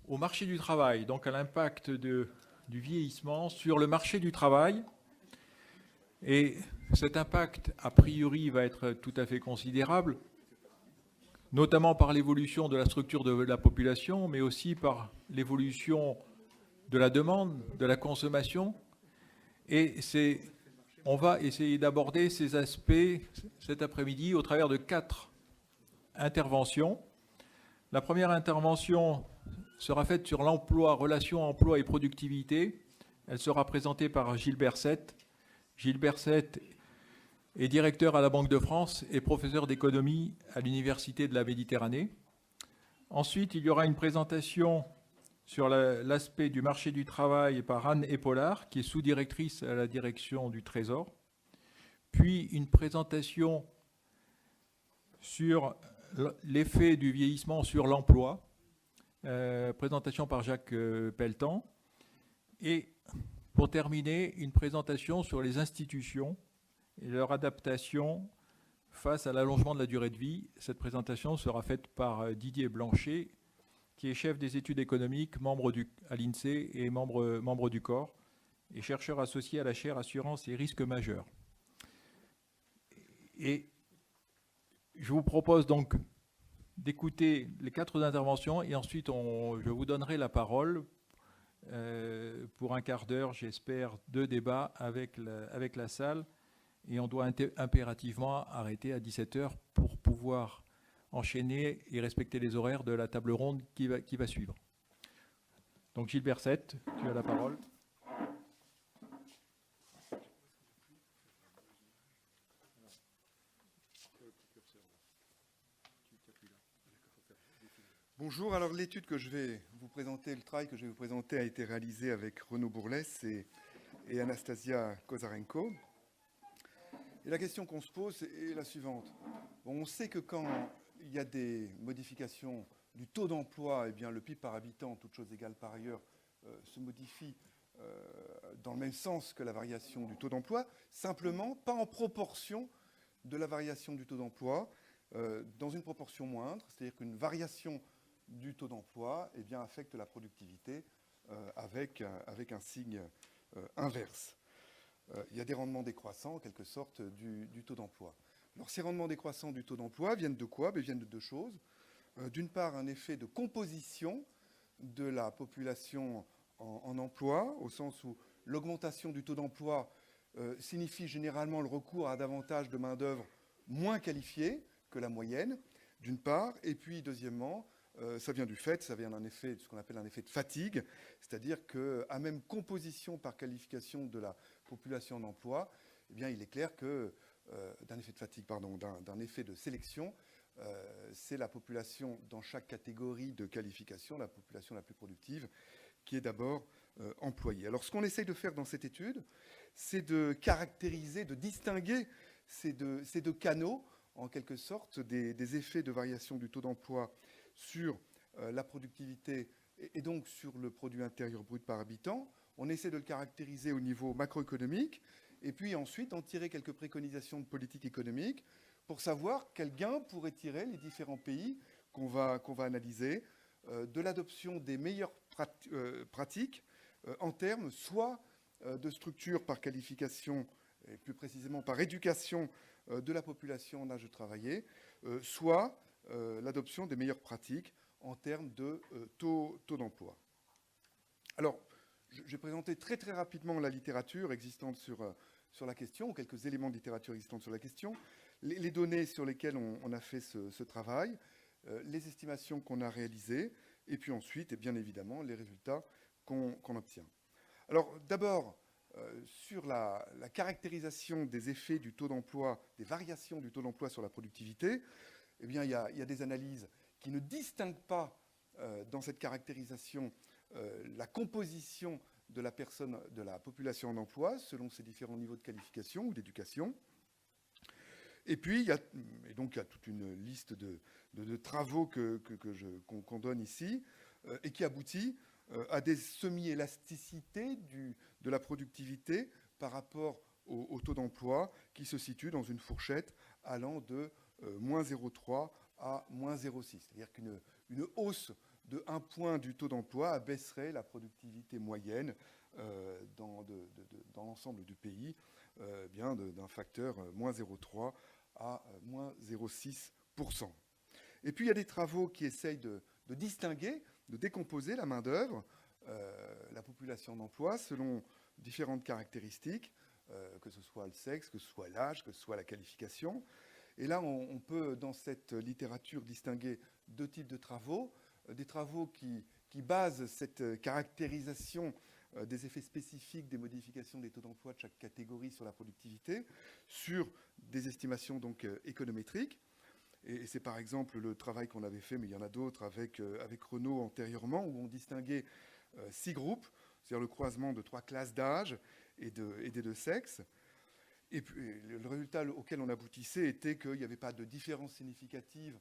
au marché du travail, donc à l'impact du vieillissement sur le marché du travail. Et cet impact, a priori, va être tout à fait considérable, notamment par l'évolution de la structure de la population, mais aussi par l'évolution de la demande, de la consommation. Et on va essayer d'aborder ces aspects cet après-midi au travers de 4 interventions. La première intervention sera faite sur l'emploi, relation emploi et productivité. Elle sera présentée par Gilles Berset. Gilles Berset est directeur à la Banque de France et professeur d'économie à l'Université de la Méditerranée. Ensuite, il y aura une présentation sur l'aspect du marché du travail par Anne Épaulard, qui est sous-directrice à la direction du Trésor. Puis une présentation sur l'effet du vieillissement sur l'emploi, présentation par Jacques Pelletan. Et pour terminer, une présentation sur les institutions et leur adaptation face à l'allongement de la durée de vie. Cette présentation sera faite par Didier Blanchet, qui est chef des études économiques, membre à l'INSEE et membre du corps, et chercheur associé à la chaire Assurance et risques majeurs. Et je vous propose donc d'écouter les 4 interventions et ensuite je vous donnerai la parole pour un quart d'heure, j'espère, de débat avec la salle. Et on doit impérativement arrêter à 17h pour pouvoir enchaîner et respecter les horaires de la table ronde qui va suivre. Donc Gilles Berset, tu as la parole. Bonjour, alors l'étude que je vais vous présenter, le travail que je vais vous présenter a été réalisé avec Renaud Bourlès et Anastasia Kozarenko. Et la question qu'on se pose est la suivante. Bon, on sait que quand il y a des modifications du taux d'emploi, eh bien le PIB par habitant, toutes choses égales par ailleurs, se modifie dans le même sens que la variation du taux d'emploi, simplement pas en proportion de la variation du taux d'emploi, dans une proportion moindre, c'est-à-dire qu'une variation du taux d'emploi eh bien, affecte la productivité avec un signe inverse. Il y a des rendements décroissants, en quelque sorte, du taux d'emploi. Alors, ces rendements décroissants du taux d'emploi viennent de quoi? Ils viennent de 2 choses. D'une part, un effet de composition de la population en emploi, au sens où l'augmentation du taux d'emploi signifie généralement le recours à davantage de main-d'œuvre moins qualifiée que la moyenne, d'une part. Et puis, deuxièmement, ça vient d'un effet, ce qu'on appelle un effet de fatigue, c'est-à-dire qu'à même composition par qualification de la population en emploi, eh bien, il est clair que d'un effet de fatigue, pardon, d'un effet de sélection, c'est la population dans chaque catégorie de qualification, la population la plus productive, qui est d'abord employée. Alors, ce qu'on essaye de faire dans cette étude, c'est de caractériser, de distinguer ces deux canaux, en quelque sorte, des effets de variation du taux d'emploi sur la productivité et donc sur le produit intérieur brut par habitant. On essaie de le caractériser au niveau macroéconomique et puis ensuite en tirer quelques préconisations de politique économique pour savoir quel gain pourraient tirer les différents pays qu'on va analyser de l'adoption des meilleures pratiques en termes soit de structure par qualification et plus précisément par éducation de la population en âge de travailler, soit l'adoption des meilleures pratiques en termes de taux d'emploi. Alors, je vais présenter très très rapidement la littérature existante sur la question, ou quelques éléments de littérature existante sur la question, les données sur lesquelles on a fait ce travail, les estimations qu'on a réalisées, et puis ensuite, et bien évidemment, les résultats qu'on obtient. Alors d'abord, sur la caractérisation des effets du taux d'emploi, des variations du taux d'emploi sur la productivité, eh bien, il y a des analyses qui ne distinguent pas dans cette caractérisation la composition de la population en emploi selon ses différents niveaux de qualification ou d'éducation. Et puis, il y a toute une liste de travaux qu'on donne ici et qui aboutit à des semi-élasticités de la productivité par rapport au taux d'emploi qui se situe dans une fourchette allant de moins 0,3 à moins 0,6. C'est-à-dire qu'une hausse de 1 point du taux d'emploi abaisserait la productivité moyenne dans l'ensemble du pays d'un facteur moins 0,3 à moins 0,6%. Et puis il y a des travaux qui essayent de distinguer, de décomposer la main-d'œuvre, la population d'emploi, selon différentes caractéristiques, que ce soit le sexe, que ce soit l'âge, que ce soit la qualification. Et là, on peut, dans cette littérature, distinguer 2 types de travaux. Des travaux qui basent cette caractérisation des effets spécifiques des modifications des taux d'emploi de chaque catégorie sur la productivité, sur des estimations donc économétriques. Et c'est par exemple le travail qu'on avait fait, mais il y en a d'autres avec Renaud antérieurement, où on distinguait 6 groupes, c'est-à-dire le croisement de 3 classes d'âge et des 2 sexes. Et puis, le résultat auquel on aboutissait était qu'il n'y avait pas de différence significative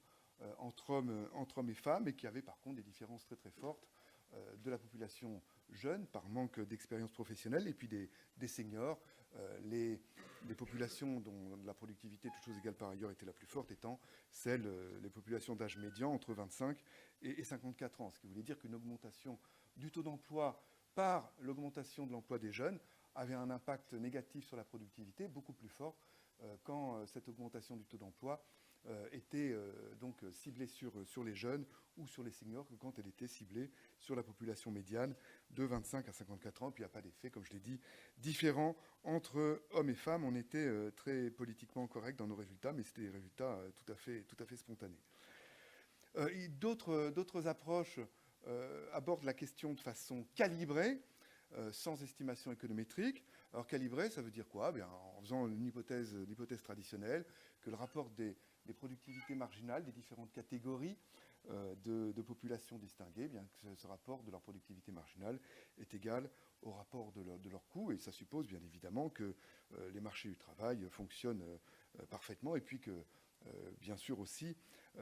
entre hommes et femmes, et qu'il y avait par contre des différences très très fortes de la population jeune par manque d'expérience professionnelle, et puis des seniors, les populations dont la productivité, toutes choses égales par ailleurs, était la plus forte, étant les populations d'âge médian entre 25 et 54 ans. Ce qui voulait dire qu'une augmentation du taux d'emploi par l'augmentation de l'emploi des jeunes avait un impact négatif sur la productivité beaucoup plus fort quand cette augmentation du taux d'emploi était donc ciblée sur les jeunes ou sur les seniors que quand elle était ciblée sur la population médiane de 25 à 54 ans. Puis il n'y a pas d'effet, comme je l'ai dit, différent entre hommes et femmes. On était très politiquement correct dans nos résultats, mais c'était des résultats tout à fait spontanés. D'autres approches abordent la question de façon calibrée, sans estimation économétrique. Alors calibré, ça veut dire quoi? Bien, en faisant l'hypothèse traditionnelle que le rapport des productivités marginales des différentes catégories de populations distinguées, bien que ce rapport de leur productivité marginale est égal au rapport de leur coût, et ça suppose bien évidemment que les marchés du travail fonctionnent parfaitement, et puis que bien sûr aussi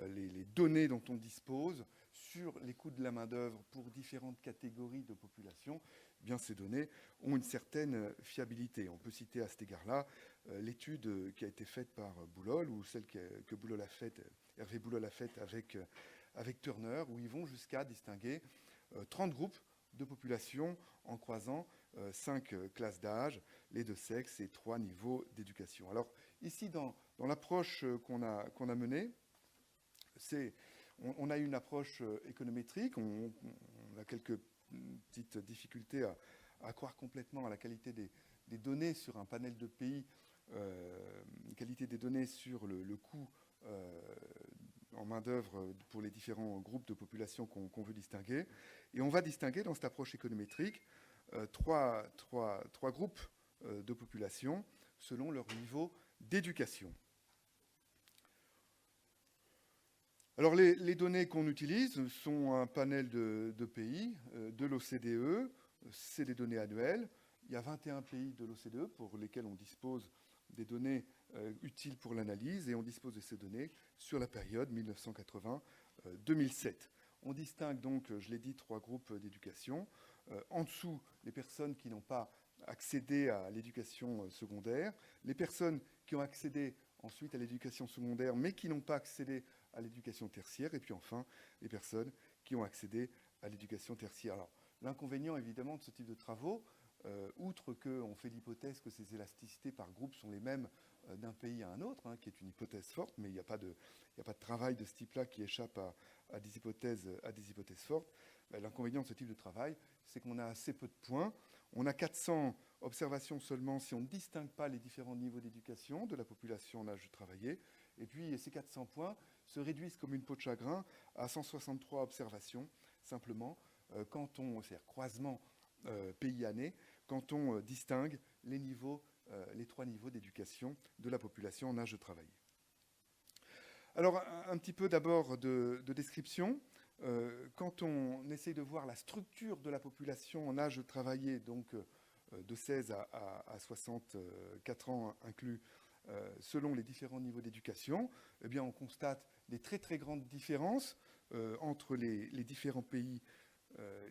les données dont on dispose sur les coûts de la main-d'œuvre pour différentes catégories de population, bien ces données ont une certaine fiabilité. On peut citer à cet égard-là l'étude qui a été faite par Boulol, ou celle que Hervé Boulol a faite avec Turner, où ils vont jusqu'à distinguer 30 groupes de population en croisant 5 classes d'âge, les 2 sexes et 3 niveaux d'éducation. Alors ici, dans l'approche qu'on a menée, on a une approche économétrique, on a quelques petites difficultés à croire complètement à la qualité des données sur un panel de pays, qualité des données sur le coût en main-d'œuvre pour les différents groupes de population qu'on veut distinguer. Et on va distinguer dans cette approche économétrique trois groupes de population selon leur niveau d'éducation. Alors les données qu'on utilise sont un panel de pays de l'OCDE, c'est des données annuelles. Il y a 21 pays de l'OCDE pour lesquels on dispose des données utiles pour l'analyse, et on dispose de ces données sur la période 1980-2007. On distingue donc, je l'ai dit, 3 groupes d'éducation. En dessous, les personnes qui n'ont pas accédé à l'éducation secondaire, les personnes qui ont accédé ensuite à l'éducation secondaire, mais qui n'ont pas accédé à l'éducation tertiaire, et puis enfin, les personnes qui ont accédé à l'éducation tertiaire. Alors, l'inconvénient, évidemment, de ce type de travaux, outre qu'on fait l'hypothèse que ces élasticités par groupe sont les mêmes d'un pays à un autre, qui est une hypothèse forte, mais il n'y a pas de travail de ce type-là qui échappe à des hypothèses fortes. L'inconvénient de ce type de travail, c'est qu'on a assez peu de points. On a 400 observations seulement si on ne distingue pas les différents niveaux d'éducation de la population en âge de travailler. Et puis ces 400 points se réduisent comme une peau de chagrin à 163 observations, simplement, c'est-à-dire croisement pays année quand on distingue les niveaux, les 3 niveaux d'éducation de la population en âge de travailler. Alors, un petit peu d'abord de description. Quand on essaye de voir la structure de la population en âge de travailler, donc de 16 à 64 ans inclus, selon les différents niveaux d'éducation, eh bien, on constate des très très grandes différences entre les différents pays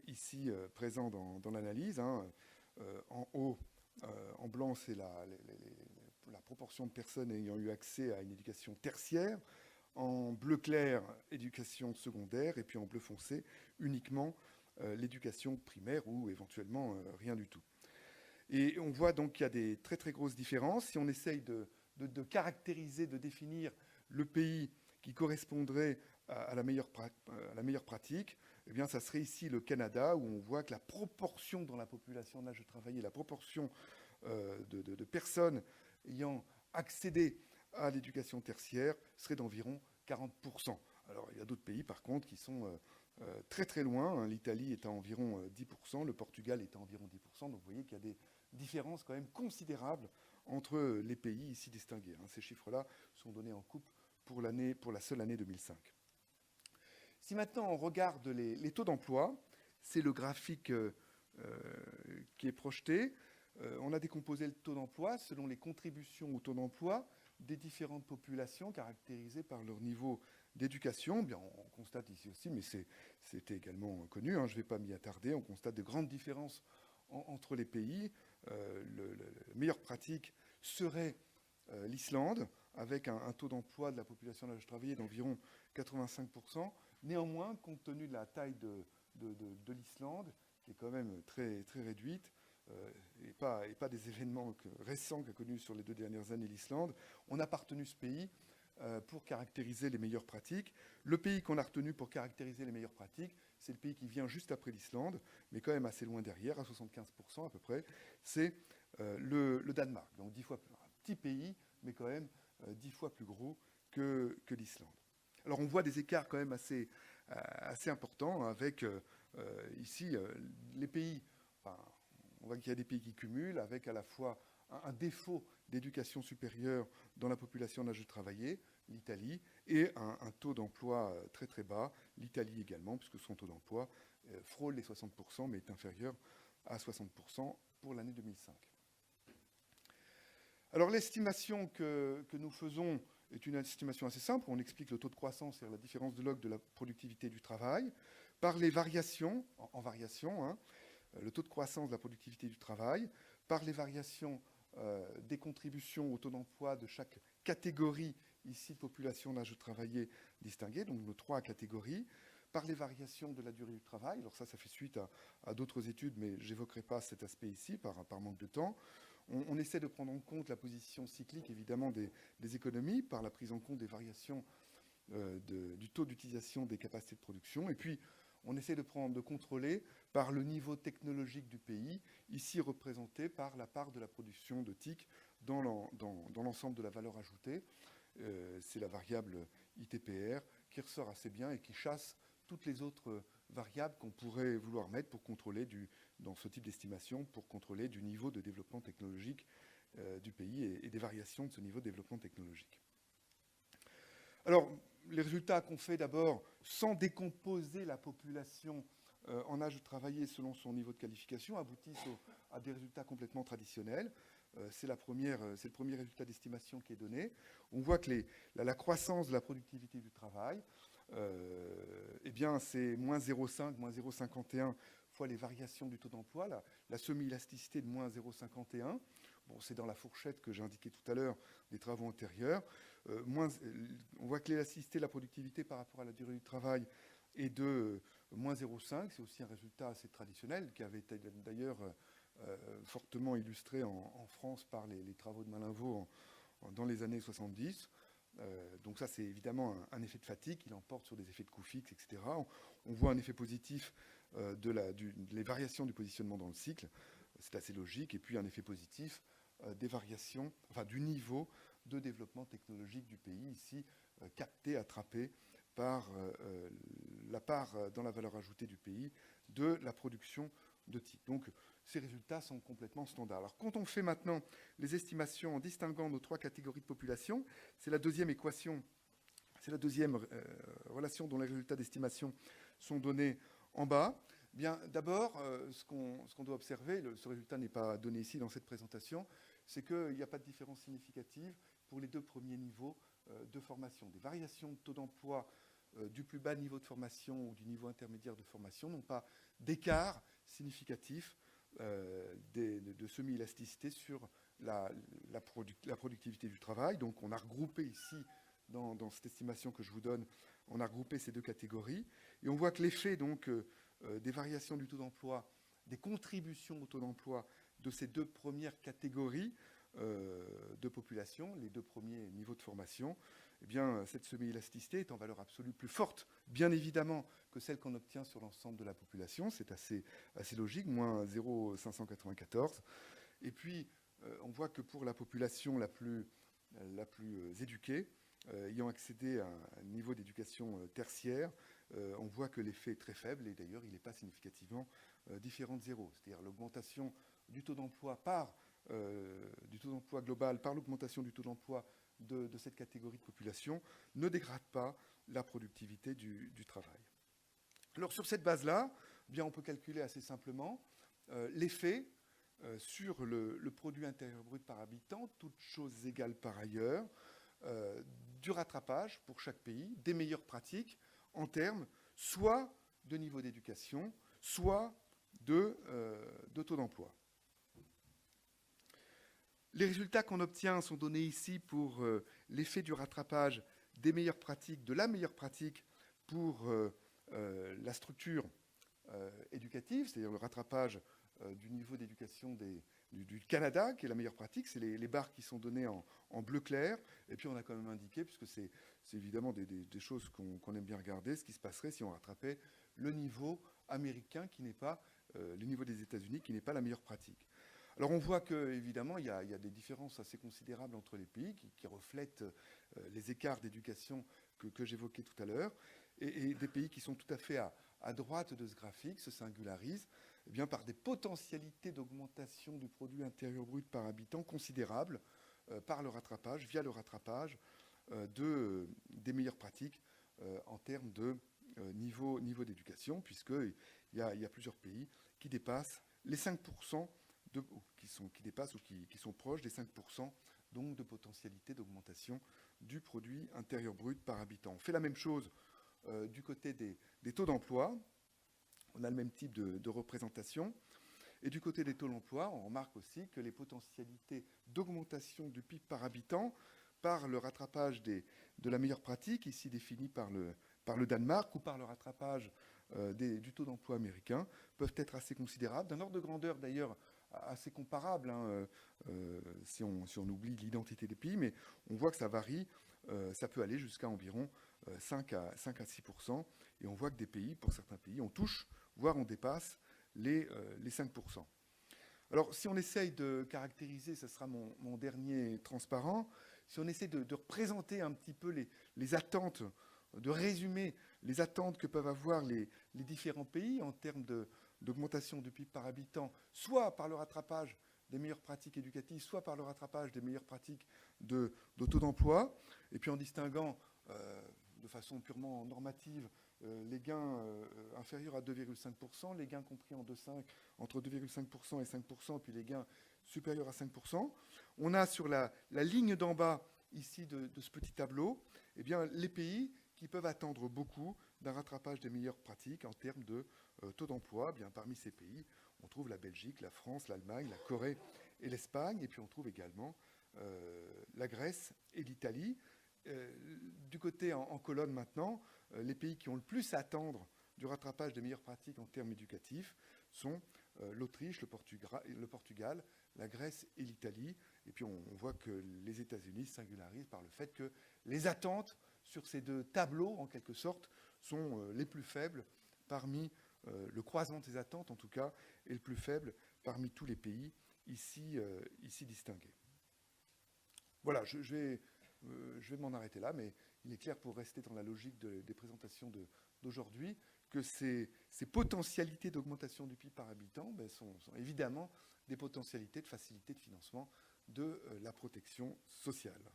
ici présents dans l'analyse. En haut, en blanc, c'est la proportion de personnes ayant eu accès à une éducation tertiaire. En bleu clair, éducation secondaire, et puis en bleu foncé, uniquement l'éducation primaire ou éventuellement rien du tout. Et on voit donc qu'il y a des très très grosses différences. Si on essaye de caractériser, de définir le pays qui correspondrait à la meilleure pratique, eh bien, ça serait ici le Canada, où on voit que la proportion dans la population en âge de travailler, la proportion de personnes ayant accédé à l'éducation tertiaire serait d'environ 40%. Alors, il y a d'autres pays, par contre, qui sont très très loin. L'Italie est à environ 10%, le Portugal est à environ 10%. Donc, vous voyez qu'il y a des différences quand même considérables entre les pays ici distingués. Ces chiffres-là sont donnés en coupe pour la seule année 2005. Si maintenant on regarde les taux d'emploi, c'est le graphique qui est projeté. On a décomposé le taux d'emploi selon les contributions au taux d'emploi des différentes populations caractérisées par leur niveau d'éducation. Bien, on constate ici aussi, mais c'était également connu, je ne vais pas m'y attarder, on constate de grandes différences entre les pays. La meilleure pratique serait l'Islande, avec un taux d'emploi de la population d'âge de travailler d'environ 85%. Néanmoins, compte tenu de la taille de l'Islande, qui est quand même très, très réduite, et pas des événements récents qu'a connus sur les 2 dernières années l'Islande, on n'a pas retenu ce pays pour caractériser les meilleures pratiques. Le pays qu'on a retenu pour caractériser les meilleures pratiques, c'est le pays qui vient juste après l'Islande, mais quand même assez loin derrière, à 75% à peu près, c'est le Danemark. Donc 10 fois plus, un petit pays, mais quand même 10 fois plus gros que l'Islande. Alors on voit des écarts quand même assez importants avec ici les pays, on voit qu'il y a des pays qui cumulent avec à la fois un défaut d'éducation supérieure dans la population en âge de travailler, l'Italie, et un taux d'emploi très très bas, l'Italie également, puisque son taux d'emploi frôle les 60%, mais est inférieur à 60% pour l'année 2005. Alors l'estimation que nous faisons est une estimation assez simple. On explique le taux de croissance, c'est-à-dire la différence de log de la productivité du travail, par les variations, en variation, le taux de croissance de la productivité du travail, par les variations des contributions au taux d'emploi de chaque catégorie, ici de population d'âge de travailler distinguée, donc nos 3 catégories, par les variations de la durée du travail. Alors ça fait suite à d'autres études, mais je n'évoquerai pas cet aspect ici par manque de temps. On essaie de prendre en compte la position cyclique, évidemment, des économies, par la prise en compte des variations du taux d'utilisation des capacités de production. Et puis, on essaie de contrôler par le niveau technologique du pays, ici représenté par la part de la production de TIC dans l'ensemble de la valeur ajoutée. C'est la variable ITPR qui ressort assez bien et qui chasse toutes les autres variables qu'on pourrait vouloir mettre pour contrôler, dans ce type d'estimation, pour contrôler du niveau de développement technologique du pays et des variations de ce niveau de développement technologique. Alors, les résultats qu'on fait d'abord, sans décomposer la population en âge de travailler selon son niveau de qualification, aboutissent à des résultats complètement traditionnels. C'est le premier résultat d'estimation qui est donné. On voit que la croissance de la productivité du travail, eh bien, c'est moins 0,5, moins 0,51 fois les variations du taux d'emploi, la semi-élasticité de moins 0,51. Bon, c'est dans la fourchette que j'ai indiquée tout à l'heure des travaux antérieurs. On voit que l'élasticité de la productivité par rapport à la durée du travail est de moins 0,5. C'est aussi un résultat assez traditionnel qui avait été d'ailleurs fortement illustré en France par les travaux de Malinvaud dans les années 70. Donc ça, c'est évidemment un effet de fatigue qui l'emporte sur des effets de coût fixe, etc. On voit un effet positif les variations du positionnement dans le cycle. C'est assez logique. Et puis un effet positif des variations, du niveau de développement technologique du pays, ici capté, attrapé par la part dans la valeur ajoutée du pays de la production de type. Donc, ces résultats sont complètement standards. Alors, quand on fait maintenant les estimations en distinguant nos 3 catégories de population, c'est la deuxième équation, c'est la deuxième relation dont les résultats d'estimation sont donnés en bas. Bien, d'abord, ce qu'on doit observer, ce résultat n'est pas donné ici dans cette présentation, c'est qu'il n'y a pas de différence significative pour les 2 premiers niveaux de formation. Des variations de taux d'emploi du plus bas niveau de formation ou du niveau intermédiaire de formation n'ont pas d'écart significatif de semi-élasticité sur la productivité du travail. Donc on a regroupé ici, dans cette estimation que je vous donne, on a regroupé ces 2 catégories. Et on voit que l'effet donc des variations du taux d'emploi, des contributions au taux d'emploi de ces 2 premières catégories de population, les 2 premiers niveaux de formation, eh bien, cette semi-élasticité est en valeur absolue plus forte, bien évidemment, que celle qu'on obtient sur l'ensemble de la population. C'est assez logique, moins 0,594. Et puis, on voit que pour la population la plus éduquée, ayant accédé à un niveau d'éducation tertiaire, on voit que l'effet est très faible, et d'ailleurs, il n'est pas significativement différent de zéro. C'est-à-dire l'augmentation du taux d'emploi du taux d'emploi global par l'augmentation du taux d'emploi de cette catégorie de population ne dégrade pas la productivité du travail. Alors sur cette base-là, eh bien, on peut calculer assez simplement l'effet sur le produit intérieur brut par habitant, toutes choses égales par ailleurs, du rattrapage pour chaque pays, des meilleures pratiques en termes soit de niveau d'éducation, soit de taux d'emploi. Les résultats qu'on obtient sont donnés ici pour l'effet du rattrapage des meilleures pratiques, de la meilleure pratique pour la structure éducative, c'est-à-dire le rattrapage du niveau d'éducation du Canada, qui est la meilleure pratique. C'est les barres qui sont données en bleu clair. Et puis on a quand même indiqué, puisque c'est évidemment des choses qu'on aime bien regarder, ce qui se passerait si on rattrapait le niveau américain, qui n'est pas le niveau des États-Unis, qui n'est pas la meilleure pratique. Alors on voit qu'évidemment, il y a des différences assez considérables entre les pays qui reflètent les écarts d'éducation que j'évoquais tout à l'heure, et des pays qui sont tout à fait à droite de ce graphique se singularisent eh bien, par des potentialités d'augmentation du produit intérieur brut par habitant considérables par le rattrapage, via le rattrapage des meilleures pratiques en termes de niveau d'éducation, puisqu'il y a plusieurs pays qui dépassent les 5%, qui dépassent ou qui sont proches des 5% donc de potentialité d'augmentation du produit intérieur brut par habitant. On fait la même chose du côté des taux d'emploi. On a le même type de représentation. Et du côté des taux d'emploi, on remarque aussi que les potentialités d'augmentation du PIB par habitant par le rattrapage de la meilleure pratique, ici définie par le Danemark, ou par le rattrapage du taux d'emploi américain, peuvent être assez considérables, d'un ordre de grandeur d'ailleurs assez comparable, si on oublie l'identité des pays, mais on voit que ça varie, ça peut aller jusqu'à environ 5 à 6%, et on voit que des pays, pour certains pays, on touche, voire on dépasse les 5%. Alors, si on essaye de caractériser, ce sera mon dernier transparent, si on essaie de représenter un petit peu les attentes, de résumer les attentes que peuvent avoir les différents pays en termes d'augmentation du PIB par habitant, soit par le rattrapage des meilleures pratiques éducatives, soit par le rattrapage des meilleures pratiques de taux d'emploi, et puis en distinguant de façon purement normative les gains inférieurs à 2,5%, les gains compris entre 2,5% et 5%, puis les gains supérieurs à 5%. On a sur la ligne d'en bas, ici, de ce petit tableau, eh bien, les pays qui peuvent attendre beaucoup d'un rattrapage des meilleures pratiques en termes de taux d'emploi. Bien, parmi ces pays, on trouve la Belgique, la France, l'Allemagne, la Corée et l'Espagne, et puis on trouve également la Grèce et l'Italie. Du côté en colonne maintenant, les pays qui ont le plus à attendre du rattrapage des meilleures pratiques en termes éducatifs sont l'Autriche, le Portugal, la Grèce et l'Italie. Et puis on voit que les États-Unis singularisent par le fait que les attentes sur ces 2 tableaux, en quelque sorte, sont les plus faibles parmi le croisement de ces attentes, en tout cas, est le plus faible parmi tous les pays ici distingués. Voilà, je vais m'en arrêter là, mais il est clair, pour rester dans la logique des présentations d'aujourd'hui, que ces potentialités d'augmentation du PIB par habitant sont évidemment des potentialités de facilité de financement de la protection sociale.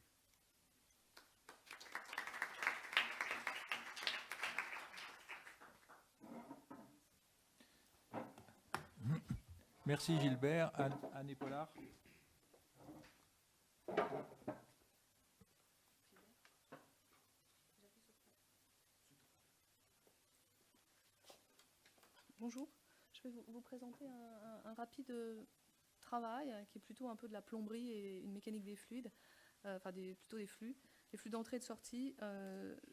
Merci Gilbert. Anne Épaulard. Bonjour, je vais vous présenter un rapide travail qui est plutôt un peu de la plomberie et une mécanique des fluides, plutôt des flux d'entrée et de sortie,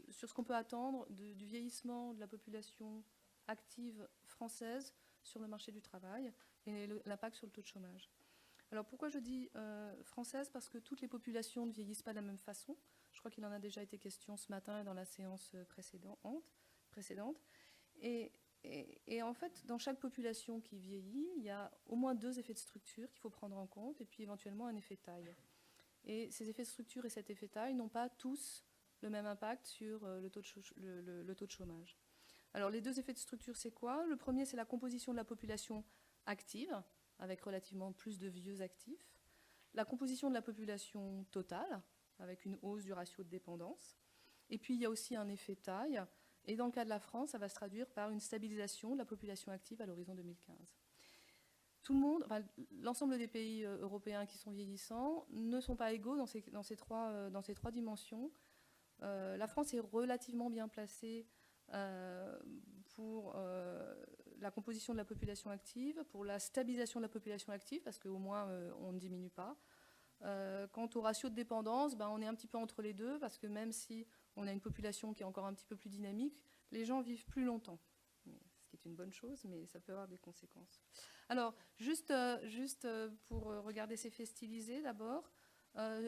sur ce qu'on peut attendre du vieillissement de la population active française sur le marché du travail et l'impact sur le taux de chômage. Alors pourquoi je dis française? Parce que toutes les populations ne vieillissent pas de la même façon. Je crois qu'il en a déjà été question ce matin dans la séance précédente. Et en fait, dans chaque population qui vieillit, il y a au moins 2 effets de structure qu'il faut prendre en compte, et puis éventuellement un effet taille. Et ces effets de structure et cet effet taille n'ont pas tous le même impact sur le taux de chômage. Alors les 2 effets de structure, c'est quoi? Le premier, c'est la composition de la population active, avec relativement plus de vieux actifs. La composition de la population totale, avec une hausse du ratio de dépendance. Et puis il y a aussi un effet taille. Et dans le cas de la France, ça va se traduire par une stabilisation de la population active à l'horizon 2015. L'ensemble des pays européens qui sont vieillissants ne sont pas égaux dans ces trois dimensions. La France est relativement bien placée pour la composition de la population active, pour la stabilisation de la population active, parce qu'au moins on ne diminue pas. Quant au ratio de dépendance, on est un petit peu entre les deux, parce que même si on a une population qui est encore un petit peu plus dynamique, les gens vivent plus longtemps. Ce qui est une bonne chose, mais ça peut avoir des conséquences. Alors, juste pour regarder ces faits stylisés d'abord,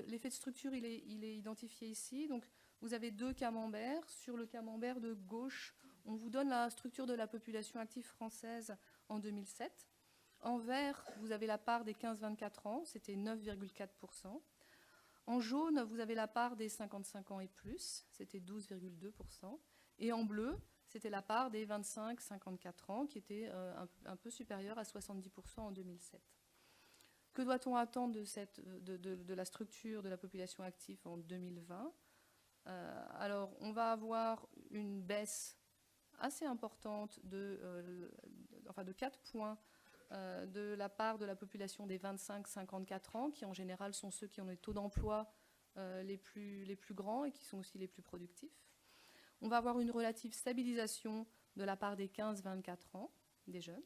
l'effet de structure, il est identifié ici. Donc, vous avez 2 camemberts. Sur le camembert de gauche, on vous donne la structure de la population active française en 2007. En vert, vous avez la part des 15-24 ans, c'était 9,4%. En jaune, vous avez la part des 55 ans et plus, c'était 12,2%. Et en bleu, c'était la part des 25-54 ans, qui était un peu supérieure à 70% en 2007. Que doit-on attendre de la structure de la population active en 2020 ? Alors, on va avoir une baisse assez importante de 4 points de la part de la population des 25-54 ans, qui en général sont ceux qui ont les taux d'emploi les plus grands et qui sont aussi les plus productifs. On va avoir une relative stabilisation de la part des 15-24 ans, des jeunes.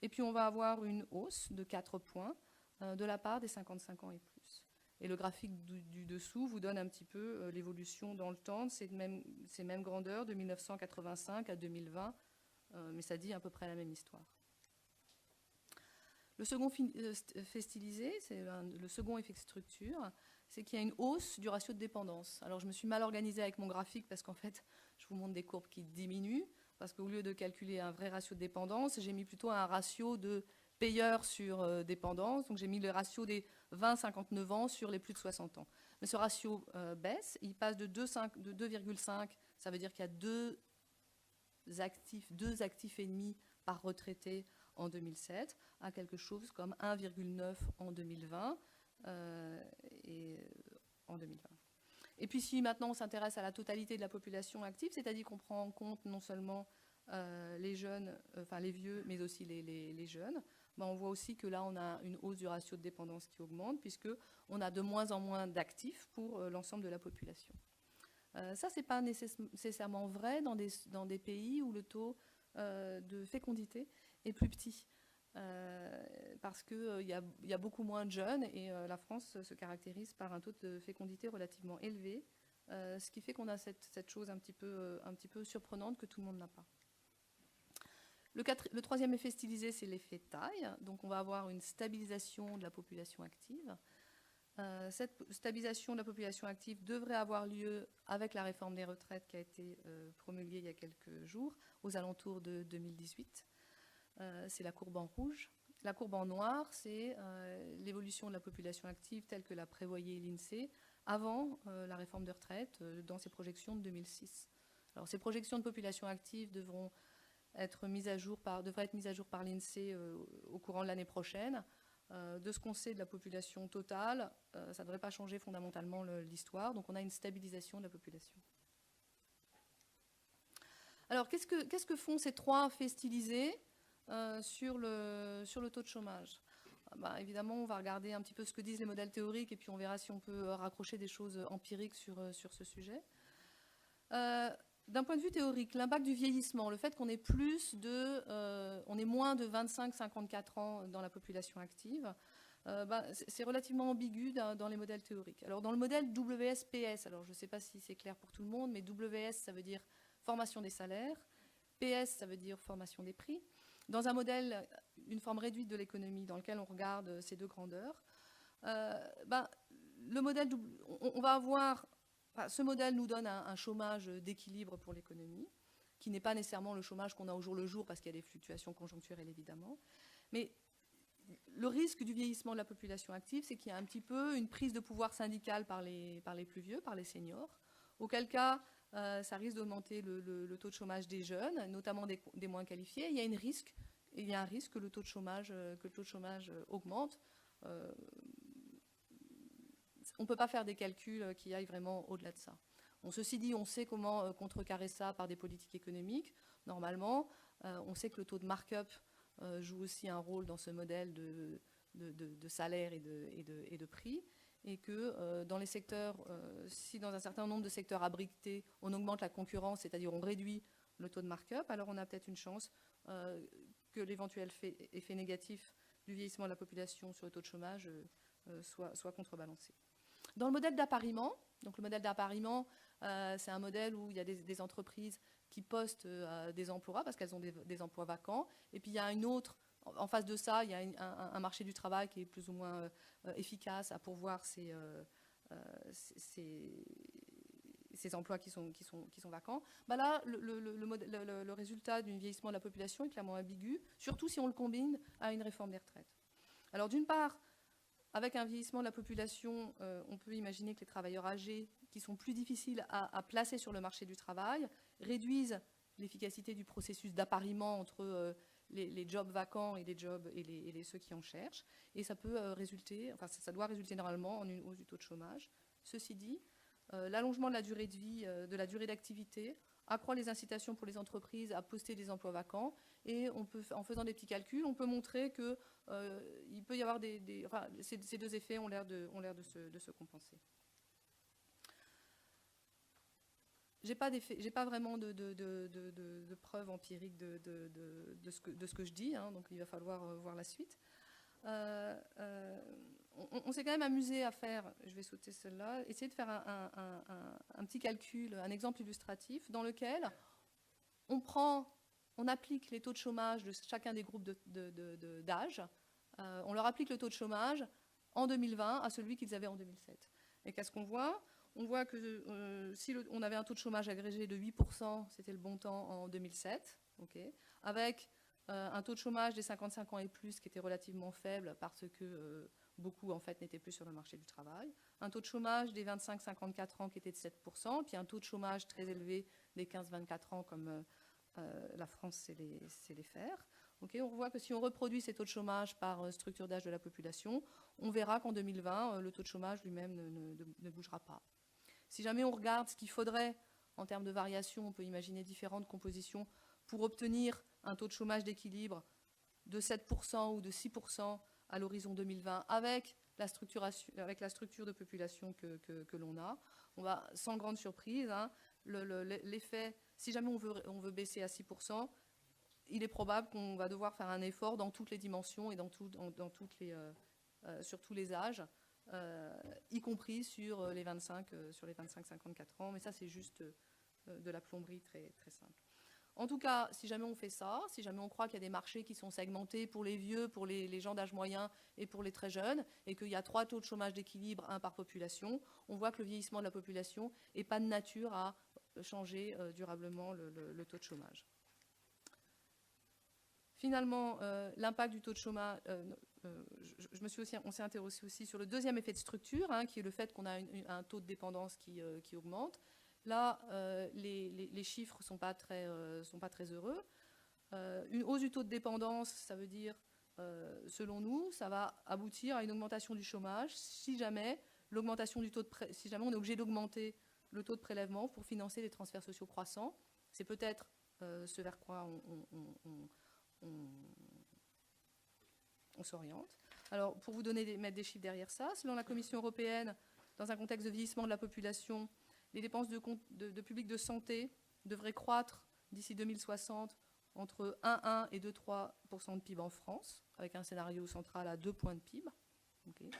Et puis on va avoir une hausse de 4 points de la part des 55 ans et plus. Et le graphique du dessous vous donne un petit peu l'évolution dans le temps de ces mêmes grandeurs de 1985 à 2020, mais ça dit à peu près la même histoire. Le second fait stylisé, c'est le second effet de structure, c'est qu'il y a une hausse du ratio de dépendance. Alors je me suis mal organisée avec mon graphique parce qu'en fait, je vous montre des courbes qui diminuent, parce qu'au lieu de calculer un vrai ratio de dépendance, j'ai mis plutôt un ratio de payeurs sur dépendance, donc j'ai mis le ratio des 20-59 ans sur les plus de 60 ans. Mais ce ratio baisse, il passe de 2,5, ça veut dire qu'il y a 2 actifs et demi par retraité en 2007, à quelque chose comme 1,9 en 2020 et en 2020. Et puis si maintenant on s'intéresse à la totalité de la population active, c'est-à-dire qu'on prend en compte non seulement les jeunes, les vieux, mais aussi les jeunes, on voit aussi que là on a une hausse du ratio de dépendance qui augmente, puisqu'on a de moins en moins d'actifs pour l'ensemble de la population. Ça, ce n'est pas nécessairement vrai dans des pays où le taux de fécondité est plus petit, parce qu'il y a beaucoup moins de jeunes et la France se caractérise par un taux de fécondité relativement élevé, ce qui fait qu'on a cette chose un petit peu surprenante que tout le monde n'a pas. Le troisième effet stylisé, c'est l'effet taille. Donc on va avoir une stabilisation de la population active. Cette stabilisation de la population active devrait avoir lieu avec la réforme des retraites qui a été promulguée il y a quelques jours, aux alentours de 2018. C'est la courbe en rouge. La courbe en noir, c'est l'évolution de la population active telle que l'a prévoyée l'INSEE avant la réforme des retraites dans ses projections de 2006. Alors ces projections de population active devront devrait être mise à jour par l'INSEE au courant de l'année prochaine. De ce qu'on sait de la population totale, ça ne devrait pas changer fondamentalement l'histoire. Donc on a une stabilisation de la population. Alors qu'est-ce que font ces 3 faits stylisés sur le taux de chômage? Évidemment, on va regarder un petit peu ce que disent les modèles théoriques et puis on verra si on peut raccrocher des choses empiriques sur ce sujet. D'un point de vue théorique, l'impact du vieillissement, le fait qu'on ait on ait moins de 25-54 ans dans la population active, c'est relativement ambigu dans les modèles théoriques. Alors dans le modèle WSPS, alors je ne sais pas si c'est clair pour tout le monde, mais WS ça veut dire formation des salaires, PS ça veut dire formation des prix. Dans un modèle, une forme réduite de l'économie dans lequel on regarde ces 2 grandeurs, le modèle, on va avoir... ce modèle nous donne un chômage d'équilibre pour l'économie, qui n'est pas nécessairement le chômage qu'on a au jour le jour, parce qu'il y a des fluctuations conjoncturelles, évidemment. Mais le risque du vieillissement de la population active, c'est qu'il y a un petit peu une prise de pouvoir syndical par les plus vieux, par les seniors, auquel cas, ça risque d'augmenter le taux de chômage des jeunes, notamment des moins qualifiés. Il y a un risque que le taux de chômage augmente. On ne peut pas faire des calculs qui aillent vraiment au-delà de ça. Ceci dit, on sait comment contrecarrer ça par des politiques économiques. Normalement, on sait que le taux de markup joue aussi un rôle dans ce modèle de salaire et de prix, et que dans les secteurs, si dans un certain nombre de secteurs abrités, on augmente la concurrence, c'est-à-dire on réduit le taux de markup, alors on a peut-être une chance que l'éventuel effet négatif du vieillissement de la population sur le taux de chômage soit contrebalancé. Dans le modèle d'appariement, donc le modèle d'appariement, c'est un modèle où il y a des entreprises qui postent des emplois parce qu'elles ont des emplois vacants. Et puis il y a une autre, en face de ça, il y a un marché du travail qui est plus ou moins efficace à pourvoir ces emplois qui sont vacants. Là, le résultat du vieillissement de la population est clairement ambigu, surtout si on le combine à une réforme des retraites. Alors d'une part, avec un vieillissement de la population, on peut imaginer que les travailleurs âgés, qui sont plus difficiles à placer sur le marché du travail, réduisent l'efficacité du processus d'appariement entre les jobs vacants et ceux qui en cherchent. Et ça peut résulter, enfin ça doit résulter normalement en une hausse du taux de chômage. Ceci dit, l'allongement de la durée de vie, de la durée d'activité, accroît les incitations pour les entreprises à poster des emplois vacants. Et on peut, en faisant des petits calculs, on peut montrer que il peut y avoir ces 2 effets ont l'air de se compenser. J'ai pas vraiment de preuves empiriques de ce que je dis, donc il va falloir voir la suite. On s'est quand même amusé à faire, je vais sauter celle-là, essayer de faire un petit calcul, un exemple illustratif dans lequel on applique les taux de chômage de chacun des groupes d'âge. On leur applique le taux de chômage en 2020 à celui qu'ils avaient en 2007. Et qu'est-ce qu'on voit ? On voit que si on avait un taux de chômage agrégé de 8%, c'était le bon temps en 2007, avec un taux de chômage des 55 ans et plus qui était relativement faible parce que beaucoup en fait n'étaient plus sur le marché du travail, un taux de chômage des 25-54 ans qui était de 7%, puis un taux de chômage très élevé des 15-24 ans comme la France sait les faire. On voit que si on reproduit ces taux de chômage par structure d'âge de la population, on verra qu'en 2020, le taux de chômage lui-même ne bougera pas. Si jamais on regarde ce qu'il faudrait en termes de variation, on peut imaginer différentes compositions pour obtenir un taux de chômage d'équilibre de 7% ou de 6% à l'horizon 2020 avec la structure de population que l'on a. On va, sans grande surprise, l'effet, si jamais on veut baisser à 6%, il est probable qu'on va devoir faire un effort dans toutes les dimensions et sur tous les âges, y compris sur les 25-54 ans. Mais ça, c'est juste de la plomberie très, très simple. En tout cas, si jamais on fait ça, si jamais on croit qu'il y a des marchés qui sont segmentés pour les vieux, pour les gens d'âge moyen et pour les très jeunes, et qu'il y a 3 taux de chômage d'équilibre, 1 par population, on voit que le vieillissement de la population n'est pas de nature à changer durablement le taux de chômage. Finalement, l'impact du taux de chômage, on s'est intéressé aussi sur le deuxième effet de structure, qui est le fait qu'on a un taux de dépendance qui augmente. Là, les chiffres ne sont pas très heureux. Une hausse du taux de dépendance, ça veut dire, selon nous, ça va aboutir à une augmentation du chômage si jamais si jamais on est obligé d'augmenter le taux de prélèvement pour financer les transferts sociaux croissants. C'est peut-être ce vers quoi on s'oriente. Alors, pour vous mettre des chiffres derrière ça, selon la Commission européenne, dans un contexte de vieillissement de la population, les dépenses de public de santé devraient croître d'ici 2060 entre 1,1 et 2,3% de PIB en France, avec un scénario central à 2 points de PIB. Okay.